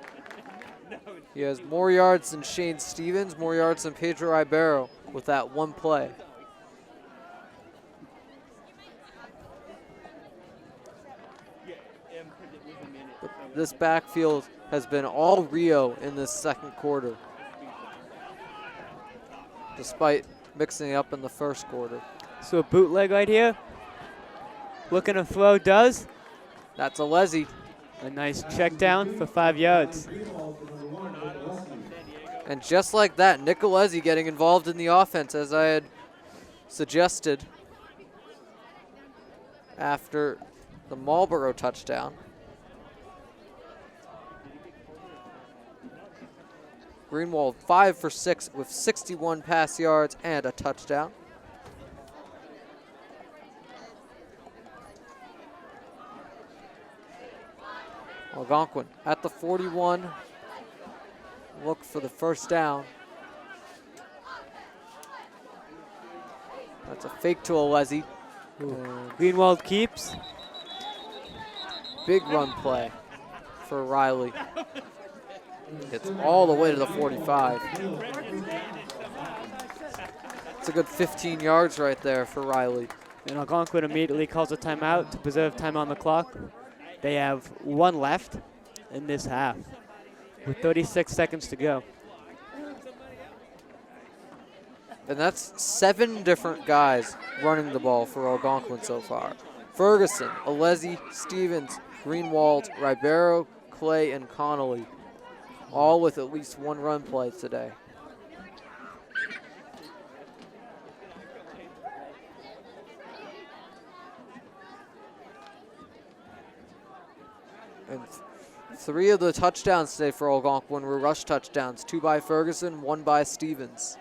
He has more yards than Shane Stevens, more yards than Pedro Ribeiro with that one play. This backfield has been all Rio in this second quarter, despite mixing it up in the first quarter. So a bootleg right here. Looking to throw, does. That's Alezi. A nice check down for 5 yards. And just like that, Nicolezzi getting involved in the offense, as I had suggested after the Marlborough touchdown. Greenwald 5 for 6 with 61 pass yards and a touchdown. Algonquin at the 41. Look for the first down. That's a fake to Alezi. Greenwald keeps. Big run play for Riley. It's all the way to the 45. It's a good 15 yards right there for Riley. And Algonquin immediately calls a timeout to preserve time on the clock. They have 1 left in this half with 36 seconds to go. And that's 7 different guys running the ball for Algonquin so far. Ferguson, Alezi, Stevens, Greenwald, Ribeiro, Clay, and Connolly, all with at least 1 run play today. And 3 of the touchdowns today for Algonquin were rush touchdowns, 2 by Ferguson, 1 by Stevens.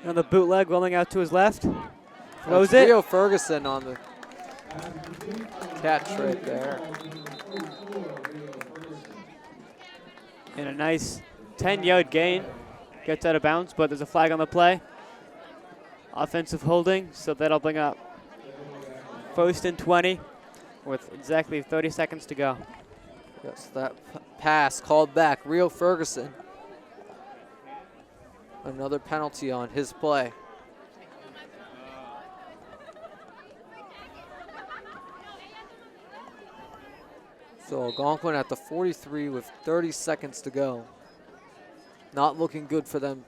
On the bootleg, rolling out to his left. Throws That's it. Rio Ferguson on the catch right there. And a nice 10-yard gain. Gets out of bounds, but there's a flag on the play. Offensive holding, so that'll bring up 1st and 20 with exactly 30 seconds to go. Yes, that pass called back. Rio Ferguson. Another penalty on his play. So Algonquin at the 43 with 30 seconds to go. Not looking good for them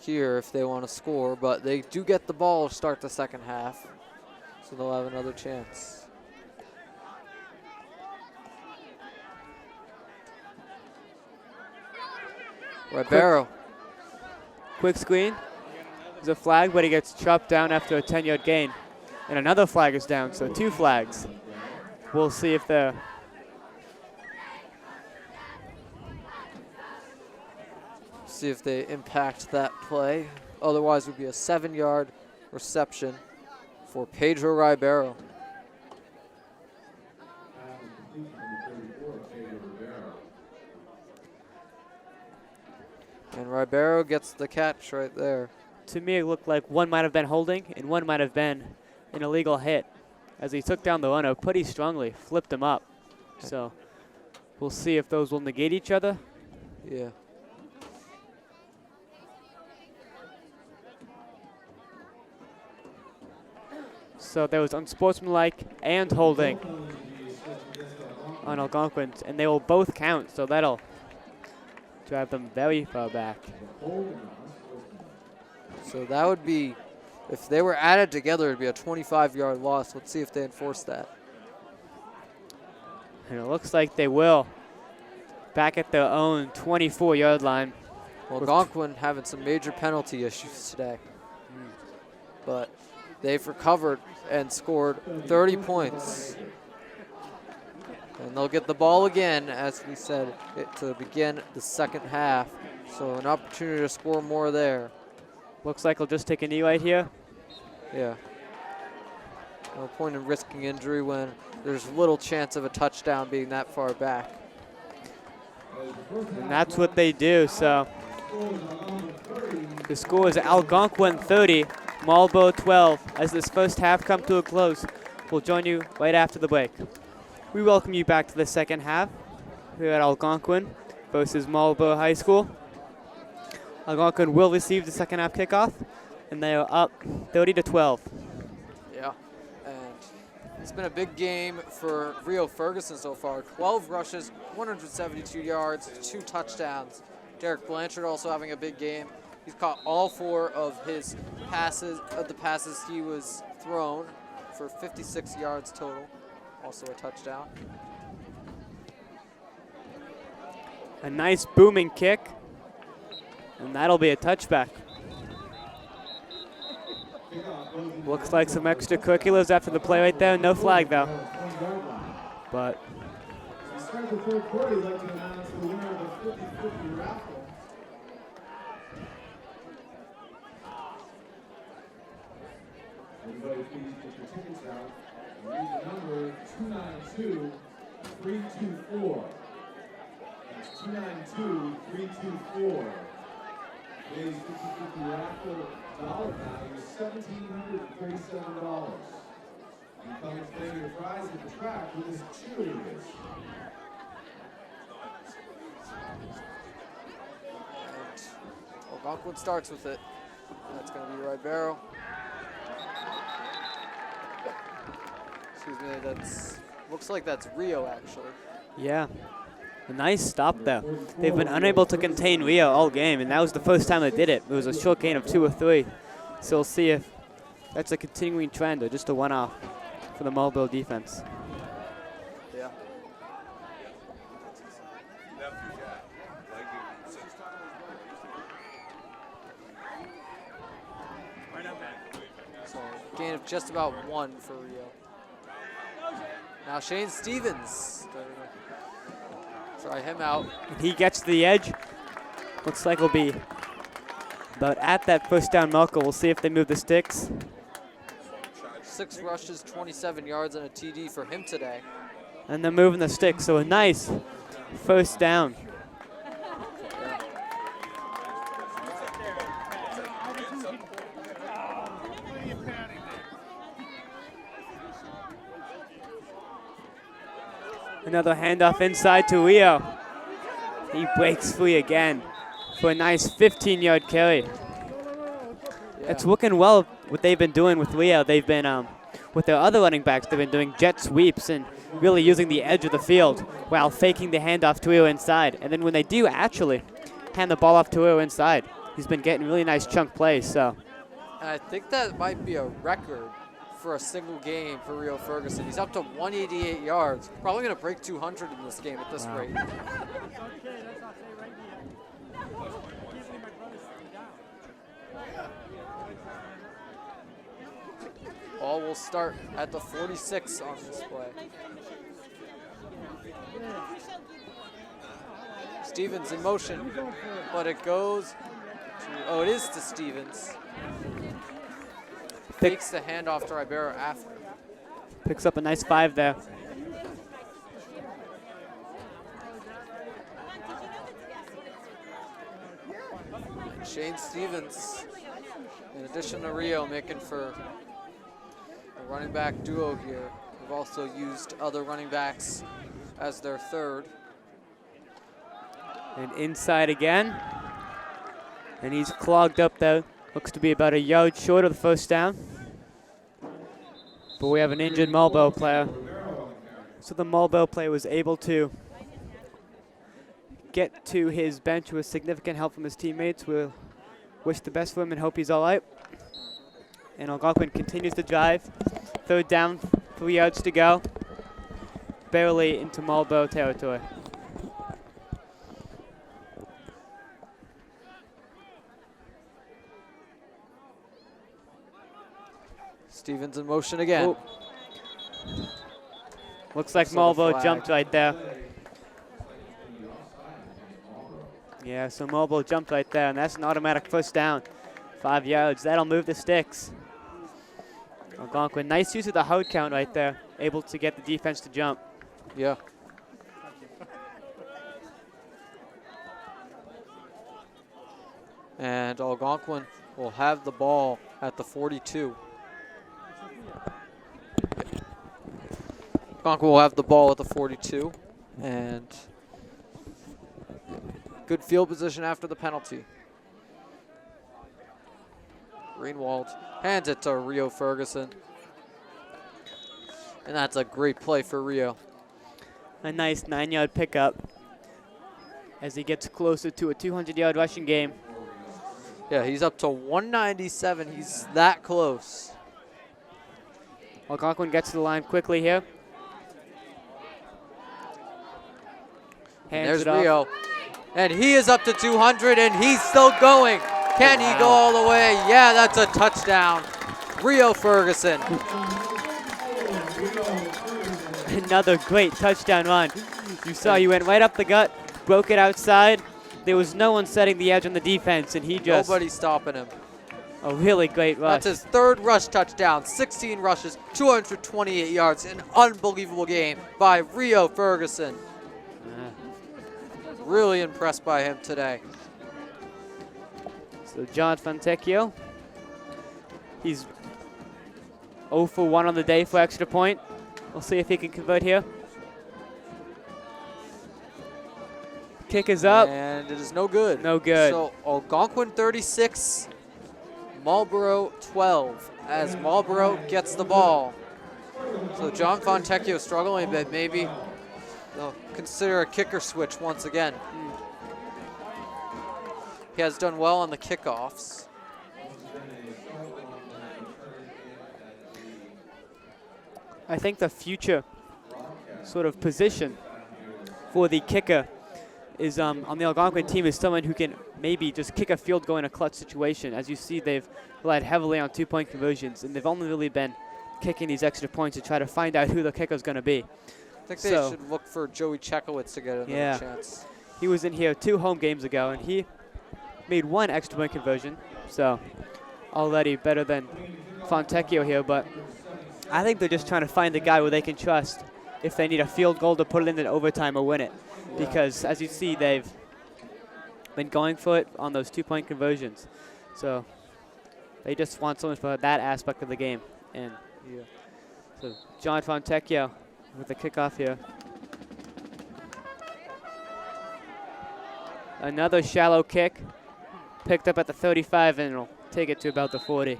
here if they want to score, but they do get the ball to start the second half. So they'll have another chance. Ribeiro. Quick screen. There's a flag, but he gets chopped down after a 10-yard gain. And another flag is down, so 2 flags. We'll see if the See if they impact that play. Otherwise, it would be a 7-yard reception for Pedro Ribeiro. And Ribeiro gets the catch right there. to me it looked like one might have been holding and one might have been an illegal hit as he took down the runner pretty strongly, flipped him up. So we'll see if those will negate each other. Yeah. So there was unsportsmanlike and holding on Algonquin, and they will both count, so that'll drive them very far back. So that would be, if they were added together, it'd be a 25-yard loss. Let's see if they enforce that. And it looks like they will. Back at their own 24-yard line. Well, Algonquin having some major penalty issues today. But they've recovered and scored 30 points. And they'll get the ball again, as we said, to begin the second half. So an opportunity to score more there. Looks like he'll just take a knee right here. Yeah. No point in risking injury when there's little chance of a touchdown being that far back. And that's what they do. So the score is Algonquin 30, Marlborough 12. As this first half comes to a close, we'll join you right after the break. We welcome you back to the second half here at Algonquin versus Marlborough High School. Algonquin will receive the second half kickoff, and they are up 30-12. Yeah, and it's been a big game for Rio Ferguson so far. 12 rushes, 172 yards, 2 touchdowns. Derek Blanchard also having a big game. He's caught all 4 of his passes, the passes he was thrown for 56 yards total. Also a touchdown. A nice booming kick, and that'll be a touchback. Looks like some extracurriculars after the play right there. No flag though. But To start the third quarter, I'd like to announce the winner of the 50-50 raffle. Everybody please get your tickets out and use the number 292-324. That's 292-324. Today's 50-50 raffle dollar value is $1,737. You come and claim your prize at the track with this cheerleaders. Algonquin starts with it. That's going to be Ribeiro. Excuse me, that's, looks like that's Rio actually. yeah, a nice stop there. They've been unable to contain Rio all game, and that was the first time they did it. It was a short gain of 2 or 3. So we'll see if that's a continuing trend or just a one-off for the Marlborough defense. Yeah. So gain of just about 1 for Rio. Now Shane Stevens. Try him out. And he gets to the edge. Looks like it'll be about at that first down marker. We'll see if they move the sticks. 6 rushes, 27 yards, and a TD for him today. And they're moving the stick, so a nice first down. Another handoff inside to Leo. He breaks free again for a nice 15-yard carry. Yeah. It's working well what they've been doing with Leo. They've been, with their other running backs, they've been doing jet sweeps and really using the edge of the field while faking the handoff to Leo inside. And then when they do actually hand the ball off to Leo inside, he's been getting really nice chunk plays. So, And I think that might be a record for a single game for Rio Ferguson. He's up to 188 yards. Probably going to break 200 in this game at this rate. Ball will start at the 46 on this play. Stevens in motion, but it goes to, it is to Stevens. Fakes the handoff to Ribeiro after. picks up a nice 5 there. And Shane Stevens, in addition to Rio, making for a running back duo here. They've also used other running backs as their third. And inside again. And he's clogged up there. Looks to be about a yard short of the first down. But we have an injured Marlborough player. So the Marlborough player was able to get to his bench with significant help from his teammates. We'll wish the best for him and hope he's all right. And Algonquin continues to drive. Third down, 3 yards to go. Barely into Marlborough territory. Stevens in motion again. Ooh. Looks like Marlborough jumped right there. Yeah, so Marlborough jumped right there, and that's an automatic first down. 5 yards. That'll move the sticks. Algonquin, nice use of the hard count right there. Able to get the defense to jump. Yeah. And Algonquin will have the ball at the 42. Algonquin will have the ball at the 42. And good field position after the penalty. Greenwald hands it to Rio Ferguson. And that's a great play for Rio. A nice 9-yard pickup as he gets closer to a 200-yard rushing game. Yeah, he's up to 197. He's that close. Algonquin gets to the line quickly here. And Hands there's it Rio. off. And he is up to 200, and he's still going. Can he go all the way? Yeah, that's a touchdown. Rio Ferguson. Another great touchdown run. You saw he went right up the gut, broke it outside. There was no one setting the edge on the defense, and he just... Nobody stopping him. A really great rush. That's his third rush touchdown. 16 rushes, 228 yards. An unbelievable game by Rio Ferguson. Really impressed by him today. So John Fontecchio, he's 0 for 1 on the day for extra point. We'll see if he can convert here. Kick is up. And it is no good. No good. So Algonquin 36, Marlborough 12, as Marlborough gets the ball. So John Fontecchio struggling a bit. Maybe they'll consider a kicker switch once again. He has done well on the kickoffs. I think the future sort of position for the kicker is on the Algonquin team is someone who can maybe just kick a field goal in a clutch situation. As you see, they've relied heavily on 2-point conversions, and they've only really been kicking these extra points to try to find out who the kicker is going to be. I think they should look for Joey Chekowitz to get another chance. He was in here 2 home games ago, and he made 1 extra point conversion. So already better than Fontecchio here, but I think they're just trying to find the guy where they can trust if they need a field goal to put it in overtime or win it. Because as you see, they've been going for it on those 2-point conversions. So they just want someone for that aspect of the game. And so John Fontecchio with the kickoff here. Another shallow kick, picked up at the 35, and it'll take it to about the 40.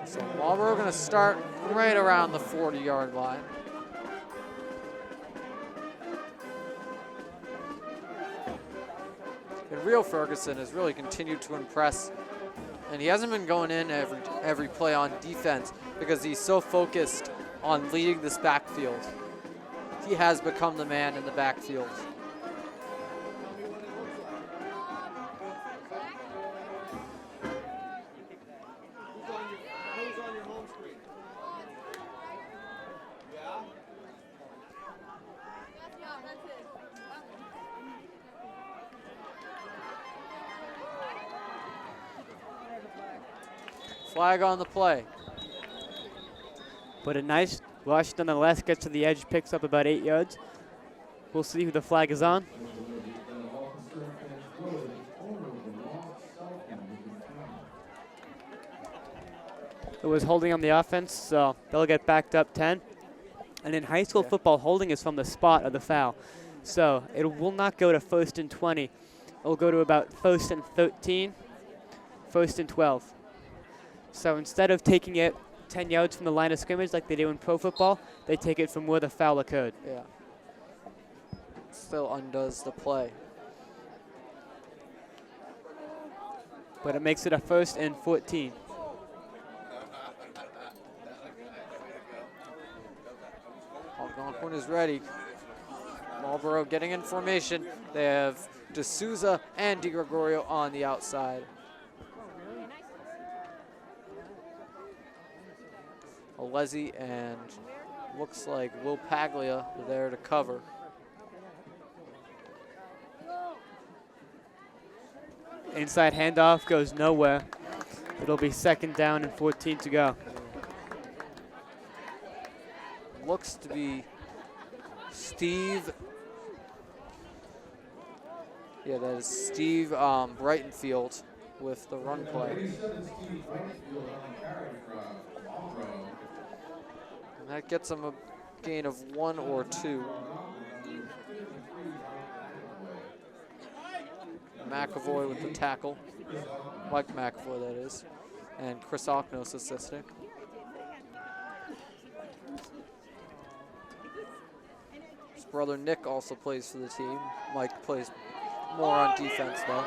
So Marlborough going to start right around the 40-yard line. And Real Ferguson has really continued to impress. And he hasn't been going in every play on defense because he's so focused on leading this backfield. He has become the man in the backfield. Flag on the play. But a nice rush nonetheless, gets to the edge, picks up about 8 yards. We'll see who the flag is on. It was holding on the offense, so they'll get backed up 10. And in high school football, holding is from the spot of the foul. So it will not go to 1st and 20. It will go to about 1st and 13, 1st and 12. So instead of taking it 10 yards from the line of scrimmage like they do in pro football, they take it from where the foul occurred. Yeah. Still undoes the play. But it makes it a 1st and 14. Algonquin is ready. Marlborough getting in formation. They have D'Souza and DiGregorio on the outside. Alesi and looks like Will Paglia are there to cover. Inside handoff goes nowhere. It'll be 2nd down and 14 to go. Looks to be Steve. Yeah, that is Steve Brightonfield with the run play. And that gets them a gain of 1 or 2. McAvoy with the tackle. Mike McAvoy, that is. And Chris Oknos assisting. His brother Nick also plays for the team. Mike plays more on defense, though.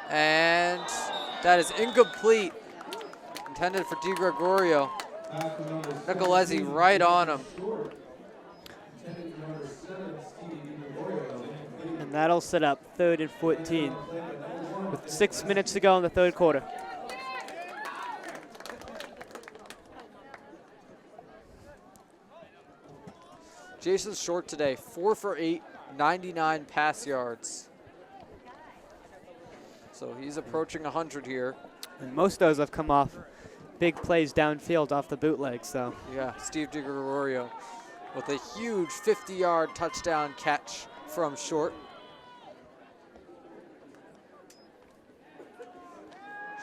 And that is incomplete. Intended for DiGregorio. Nicolezzi right on him. And that'll set up 3rd and 14 with 6 minutes to go in the 3rd quarter. Jason's short today, 4 for 8, 99 pass yards. So he's approaching 100 here. And most of those have come off big plays downfield off the bootleg, so. Yeah, Steve DiGregorio with a huge 50-yard touchdown catch from short.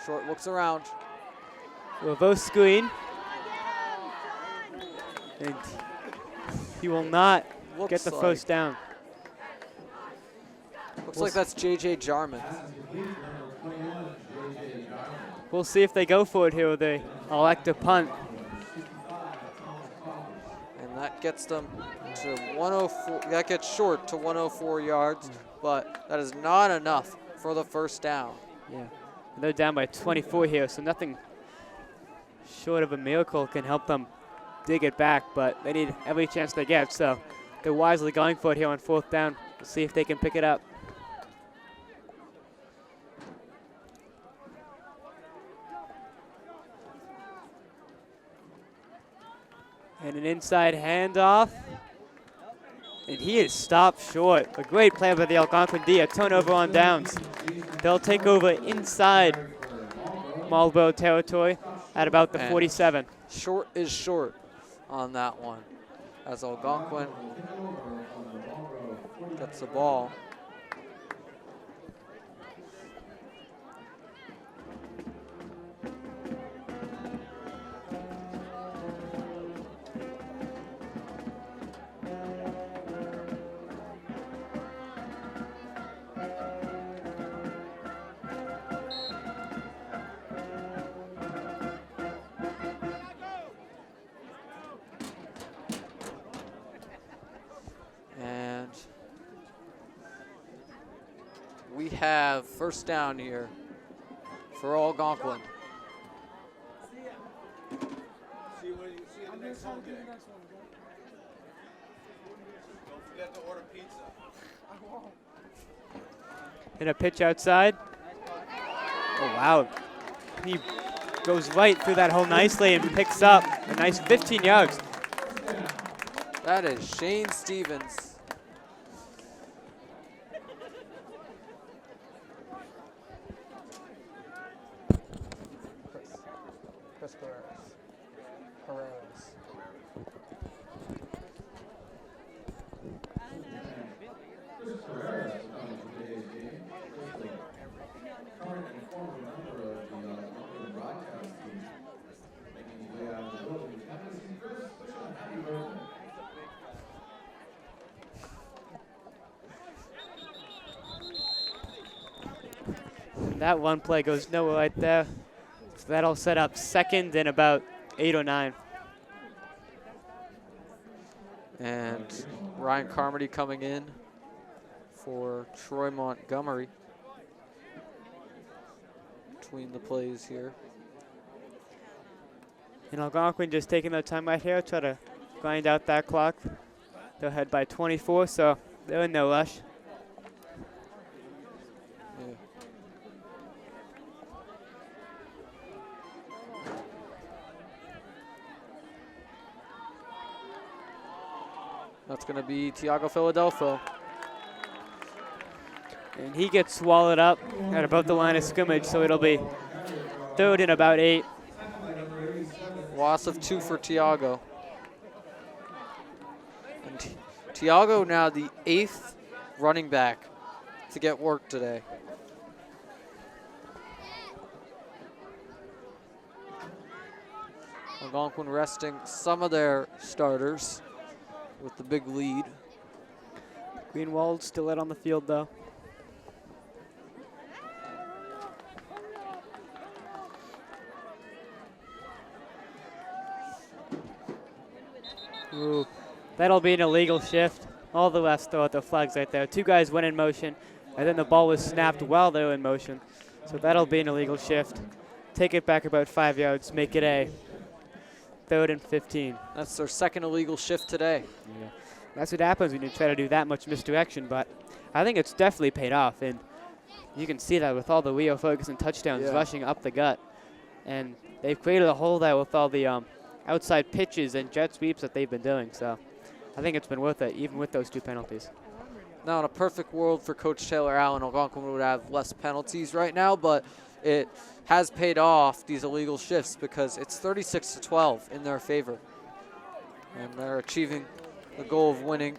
Short looks around. Reverse screen. And he will not get the first down. Looks like that's J.J. Jarman. We'll see if they go for it here or they elect to punt. And that gets them to 104. That gets short to 104 yards, but that is not enough for the first down. Yeah, and they're down by 24 here, so nothing short of a miracle can help them dig it back, but they need every chance they get, so they're wisely going for it here on 4th down. We'll see if they can pick it up. And an inside handoff. And he is stopped short. A great play by the Algonquin D, a turnover on downs. They'll take over inside Marlborough territory at about the And 47. Short is short on that one, as Algonquin gets the ball. And we have first down here for Algonquin. See you in the next home game. Don't forget to order pizza. In a pitch outside. Oh, wow. He goes right through that hole nicely and picks up a nice 15 yards. That is Shane Stevens. Chris Carreras. Chris Carreras coming to today's game. Chris is a current and former member of the Algonquin broadcast team, making his way out of the building. Tennessee, Chris, happy birthday. That one play goes nowhere right there. So that'll set up second and about 8 or 9. And Ryan Carmody coming in for Troy Montgomery between the plays here. And Algonquin just taking their time right here, try to grind out that clock. They're ahead by 24, so they're in no rush. Yeah. That's going to be Tiago Philadelphia. And he gets swallowed up at about the line of scrimmage, so it'll be third and about 8. Loss of 2 for Tiago. And Tiago now the 8th running back to get work today. Algonquin resting some of their starters with the big lead. Greenwald still out on the field, though. Ooh, that'll be an illegal shift. All the refs throw out their flags right there. 2 guys went in motion, and then the ball was snapped while they were in motion. So that'll be an illegal shift. Take it back about 5 yards, make it a 3rd and 15. That's their second illegal shift today. Yeah. That's what happens when you try to do that much misdirection, but I think it's definitely paid off, and you can see that with all the Leo Ferguson touchdowns rushing up the gut. And they've created a hole there with all the outside pitches and jet sweeps that they've been doing, so I think it's been worth it, even with those 2 penalties. Now, in a perfect world for Coach Taylor Allen, Algonquin would have less penalties right now, but it has paid off, these illegal shifts, because it's 36-12 in their favor. And they're achieving the goal of winning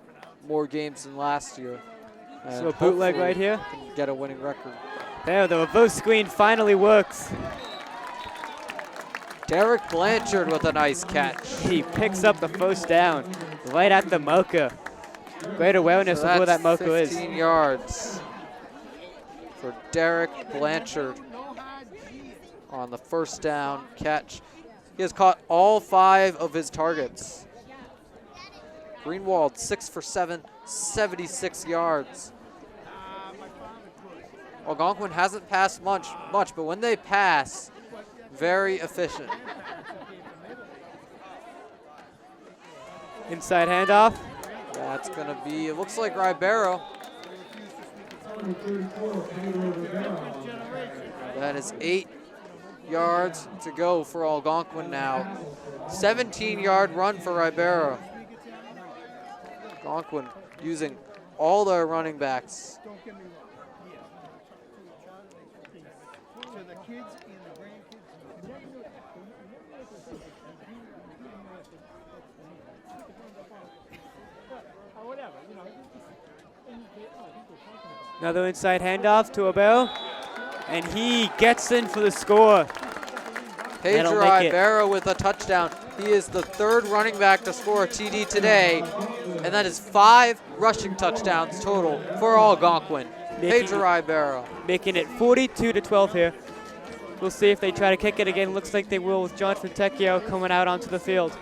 more games than last year. And So a bootleg right here. can get a winning record. There, the reverse screen finally works. Derek Blanchard with a nice catch. He picks up the first down right at the Mocha. Great awareness So of where that's that Mocha is. 15 yards for Derek Blanchard on the first down catch. He has caught all 5 of his targets. Greenwald 6 for 7, 76 yards. Algonquin hasn't passed much, but when they pass, very efficient. Inside handoff. That's going to be, it looks like Ribeiro. That is 8 yards to go for Algonquin now. 17-yard run for Ribeiro. Algonquin using all their running backs. kids and the grandkids. Whatever, you know. Another inside handoff to Abel, and he gets in for the score. That'll Pedro make it. Ibarra with a touchdown. He is the third running back to score a TD today, and that is 5 rushing touchdowns total for Algonquin. Pedro Ibarra. Making it 42-12 here. We'll see if they try to kick it again. Looks like they will with John Fontecchio coming out onto the field.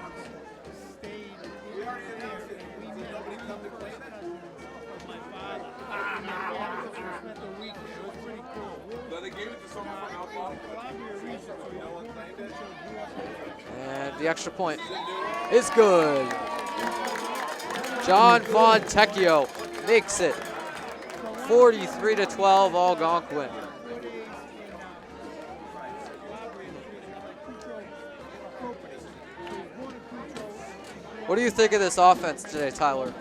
And the extra point is good. John Fontecchio makes it 43-12 Algonquin. What do you think of this offense today, Tyler?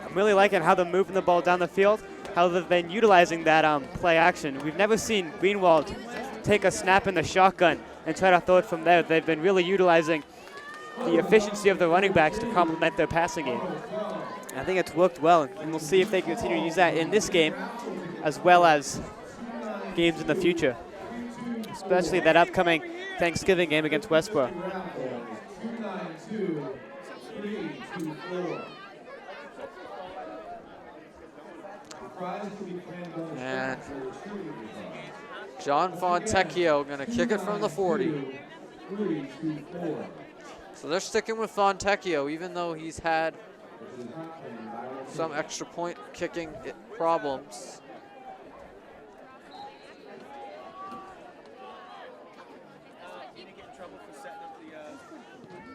I'm really liking how they're moving the ball down the field, how they've been utilizing that play action. We've never seen Greenwald take a snap in the shotgun and try to throw it from there. They've been really utilizing the efficiency of the running backs to complement their passing game. I think it's worked well, and we'll see if they continue to use that in this game as well as games in the future, especially that upcoming Thanksgiving game against Westboro. And John Fontecchio gonna kick it from the 40. So they're sticking with Fontecchio, even though he's had some extra point kicking problems.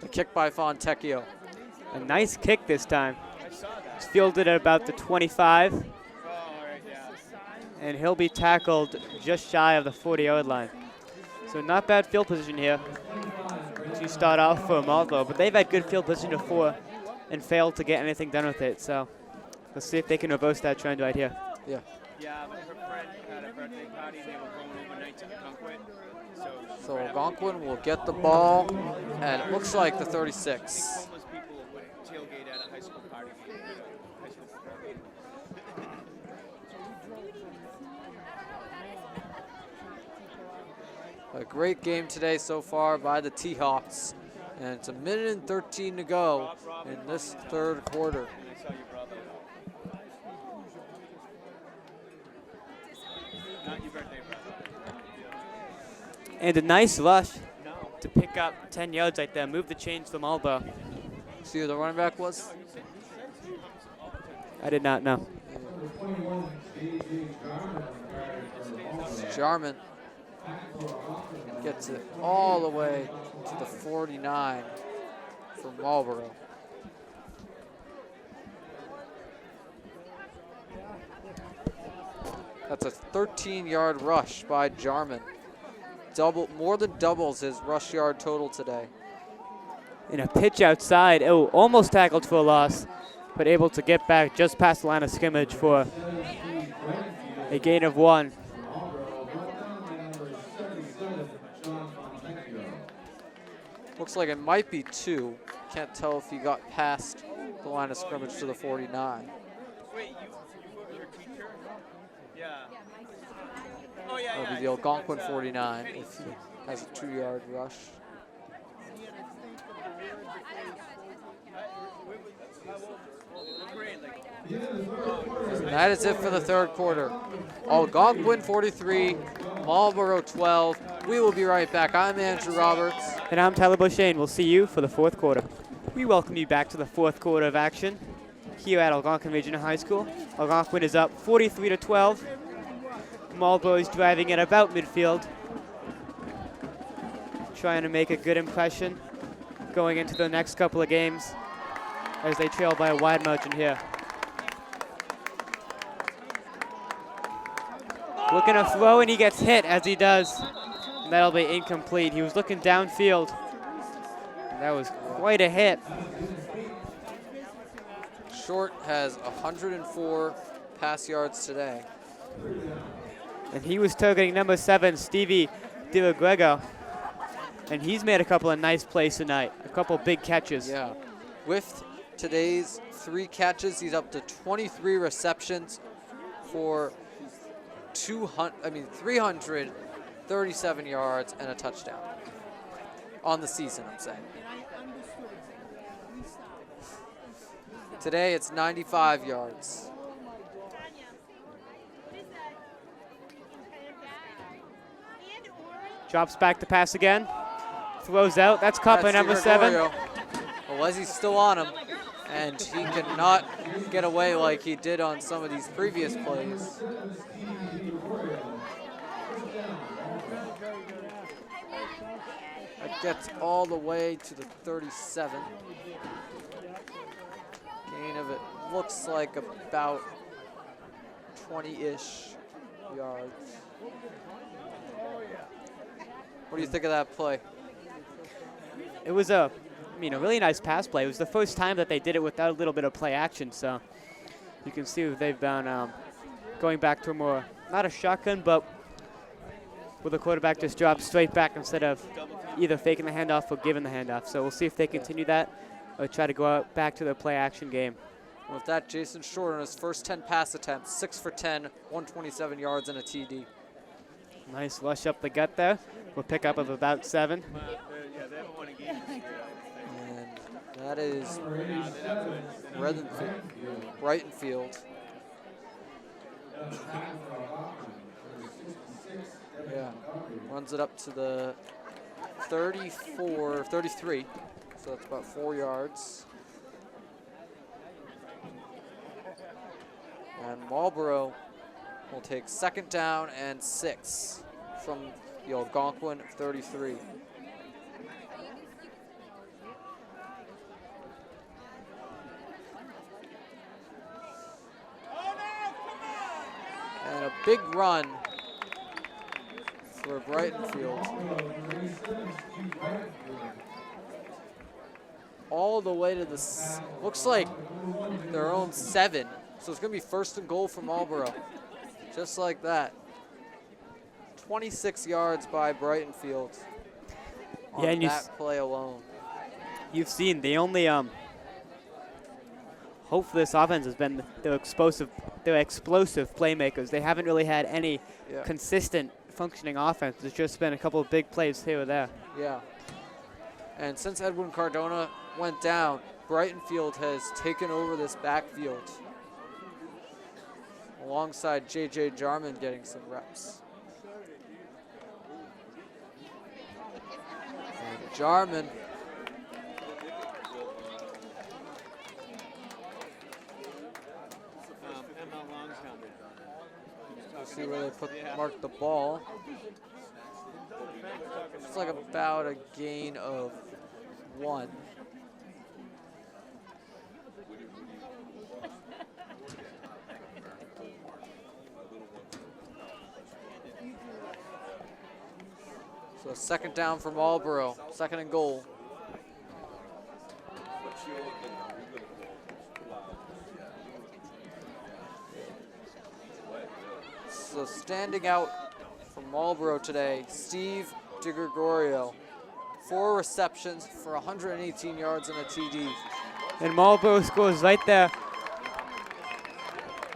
The kick by Fontecchio. A nice kick this time. It's fielded at about the 25. And he'll be tackled just shy of the 40-yard line. So not bad field position here to start off for Marlborough, but they've had good field position before and failed to get anything done with it. So let's see if they can reverse that trend right here. Yeah. Yeah, but her friend had a birthday party and they were going overnight to Algonquin. So Algonquin will get the ball, and it looks like the 36. Homeless people would tailgate at a high school party. A great game today so far by the T-Hawks. And it's 1:13 to go in this third quarter. And a nice rush to pick up 10 yards right there. Move the chains for Marlborough. See who the running back was? I did not know. Jarman gets it all the way to the 49 for Marlborough. That's a 13-yard rush by Jarman. More than doubles his rush yard total today. In a pitch outside, oh, almost tackled for a loss, but able to get back just past the line of scrimmage for a gain of 1. Looks like it might be 2. Can't tell if he got past the line of scrimmage to the 49. Wait, you were your teacher? Yeah. Oh, yeah, That'll be the Algonquin 49 if he has a 2-yard rush. And that is it for the third quarter. Algonquin 43, Marlborough 12. We will be right back. I'm Andrew Roberts. And I'm Tyler Beauchesne. We'll see you for the fourth quarter. We welcome you back to the fourth quarter of action here at Algonquin Regional High School. Algonquin is up 43-12. Marlborough is driving at about midfield, trying to make a good impression going into the next couple of games as they trail by a wide margin here. Looking to throw, and he gets hit as he does. And that'll be incomplete. He was looking downfield. And that was quite a hit. Short has 104 pass yards today. And he was targeting number 7, Stevie DiLaGrego. And he's made a couple of nice plays tonight, a couple big catches. Yeah. With today's 3 catches, he's up to 23 receptions for 337 yards and a touchdown. On the season, I'm saying. Today it's 95 yards. Drops back to pass again. Throws out. That's caught by number 7. Well, Leslie's still on him, and he cannot get away like he did on some of these previous plays. That gets all the way to the 37. Gain of it looks like about 20-ish yards. What do you think of that play? It was a really nice pass play. It was the first time that they did it without a little bit of play action, so you can see that they've been going back to a more, not a shotgun, but where the quarterback just drops straight back instead of either faking the handoff or giving the handoff. So we'll see if they continue that or try to go out back to their play action game. With that, Jason Short on his first 10 pass attempts, 6 for 10, 127 yards and a TD. Nice rush up the gut there. We'll pick up of about 7. And that is Brightonfield. Yeah, runs it up to the 33. So that's about 4 yards. And Marlborough will take 2nd down and 6 from the Algonquin 33. And a big run for Brightonfield. All the way to the, looks like their own 7. So it's going to be 1st and goal for Marlborough. Just like that. 26 yards by Brightonfield on that play alone. You've seen the only hope for this offense has been their explosive playmakers. They haven't really had any consistent functioning offense. There's just been a couple of big plays here or there. Yeah. And since Edwin Cardona went down, Brightonfield has taken over this backfield alongside J.J. Jarman getting some reps. And Jarman see where they mark the ball. It's like about a gain of 1. So 2nd down for Marlborough, 2nd and goal. So standing out from Marlborough today, Steve DiGregorio. 4 receptions for 118 yards and a TD. And Marlborough scores right there.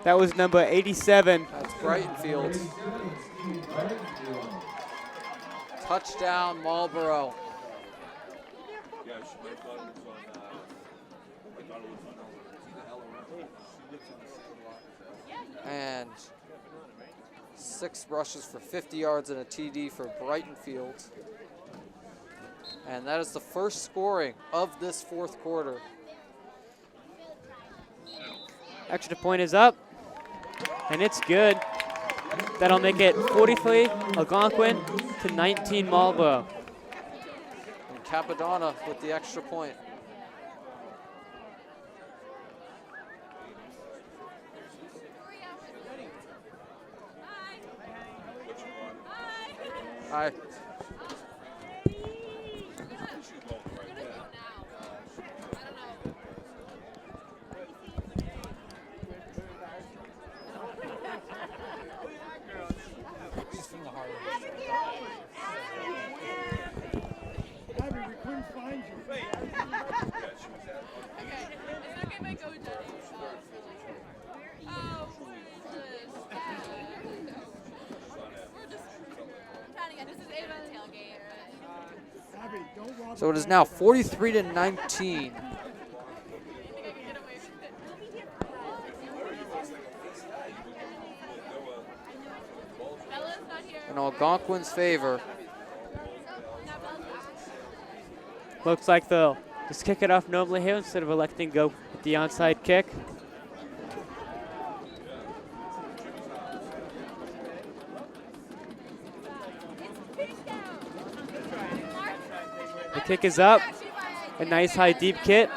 That was number 87. That's Brightonfield. Touchdown, Marlborough. And 6 rushes for 50 yards and a TD for Brightonfield. And that is the first scoring of this 4th quarter. Extra point is up, and it's good. That'll make it 43 Algonquin to 19 Marlborough. And Capadonna with the extra point. Hi. So it is now 43-19. In Algonquin's favor. Looks like they'll just kick it off normally here instead of electing to go with the onside kick. The kick is up. A nice high deep kick.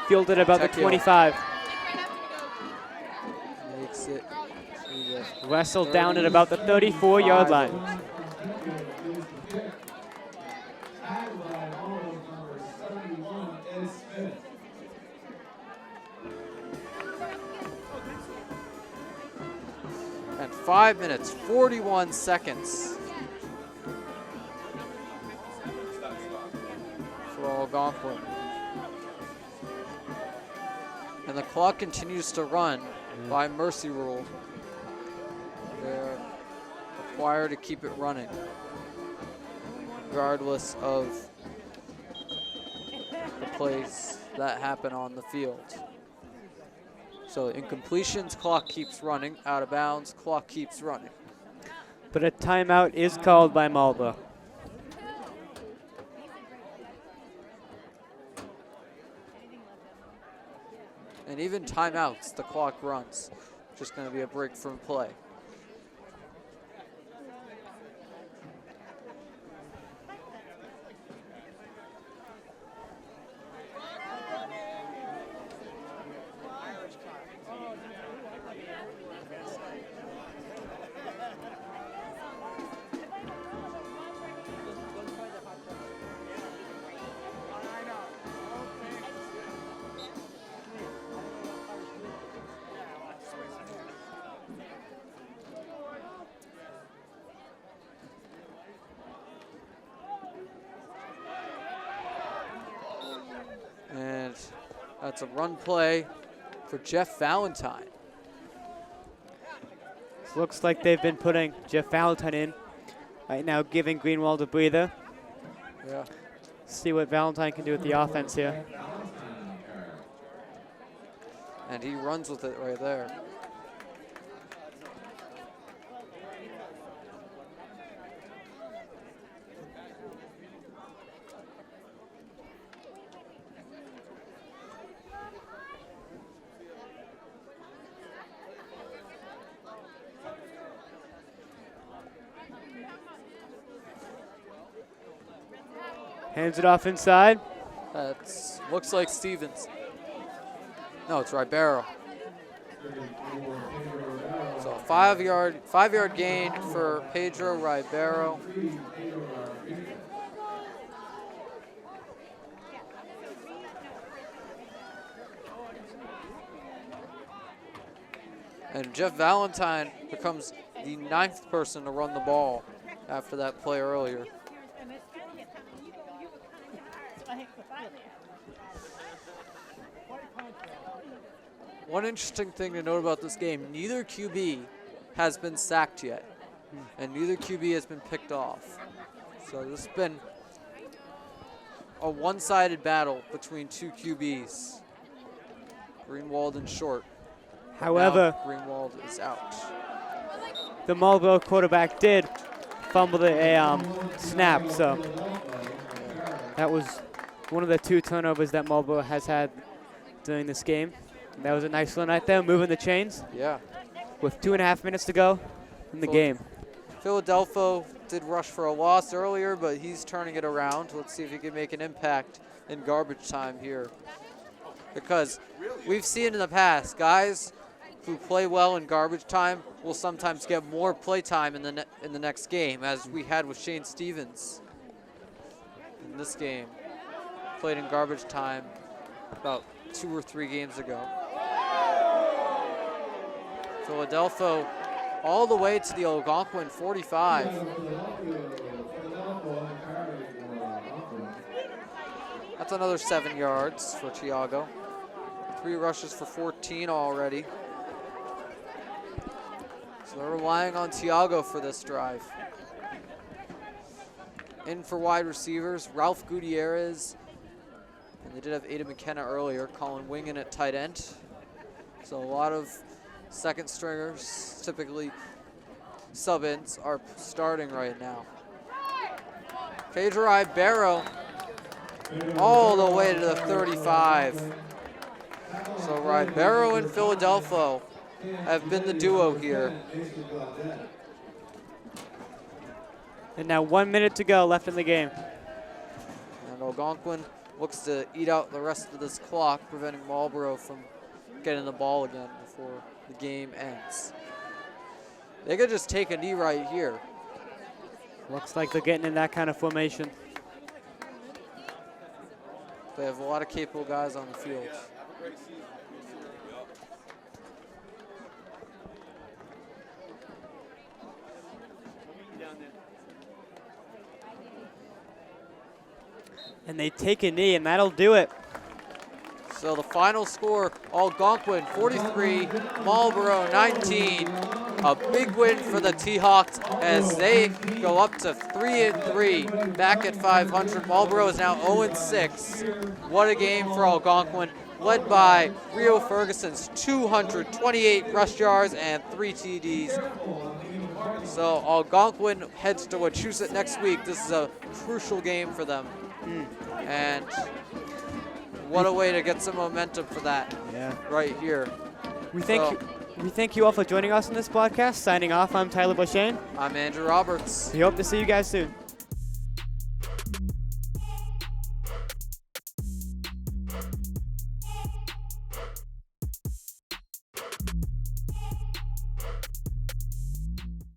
Fielded about the 25. Makes it to the Wrestled down at about the 34-yard line. And 5 minutes, 41 seconds for Algonquin. And the clock continues to run by mercy rule. They're required to keep it running, regardless of the plays that happen on the field. So incompletions, clock keeps running. Out of bounds, clock keeps running. But a timeout is called by Marlborough. And even timeouts, the clock runs. Just going to be a break from play. And that's a run play for Jeff Valentine. Looks like they've been putting Jeff Valentine in right now, giving Greenwald a breather. Yeah. See what Valentine can do with the offense here. And he runs with it right there. Hands it off inside. That's looks like Stevens. No, it's Ribeiro. So a 5 yard gain for Pedro Ribeiro. And Jeff Valentine becomes the 9th person to run the ball after that play earlier. One interesting thing to note about this game, neither QB has been sacked yet, and neither QB has been picked off. So this has been a one-sided battle between two QBs, Greenwald and Short. However, now Greenwald is out. the Marlborough quarterback did fumble a snap, so that was one of the 2 turnovers that Marlborough has had during this game. That was a nice one right there, moving the chains. Yeah. With 2.5 minutes to go in the game. Philadelphia did rush for a loss earlier, but he's turning it around. Let's see if he can make an impact in garbage time here. Because we've seen in the past, guys who play well in garbage time will sometimes get more play time in the next game, as we had with Shane Stevens in this game. Played in garbage time about 2 or 3 games ago. Philadelphia all the way to the Algonquin 45. That's another 7 yards for Tiago. 3 rushes for 14 already. So they're relying on Tiago for this drive. In for wide receivers, Ralph Gutierrez. And they did have Ada McKenna earlier, Colin Wingen at tight end. So a lot of second stringers, typically sub-ins, are starting right now. Pedro Ibero all the way to the 35. So Ribeiro and Philadelphia have been the duo here. And now 1 minute to go left in the game. And Algonquin looks to eat out the rest of this clock, preventing Marlborough from getting the ball again before the game ends. They could just take a knee right here. Looks like they're getting in that kind of formation. They have a lot of capable guys on the field. And they take a knee, and that'll do it. So the final score, Algonquin 43, Marlborough 19. A big win for the T-Hawks as they go up to 3-3, back at 500. Marlborough is now 0-6. What a game for Algonquin, led by Rio Ferguson's 228 rush yards and 3 TDs. So Algonquin heads to Wachusett next week. This is a crucial game for them. And what a way to get some momentum for that right here. We thank you all for joining us on this podcast. Signing off, I'm Tyler Boshane. I'm Andrew Roberts. We hope to see you guys soon.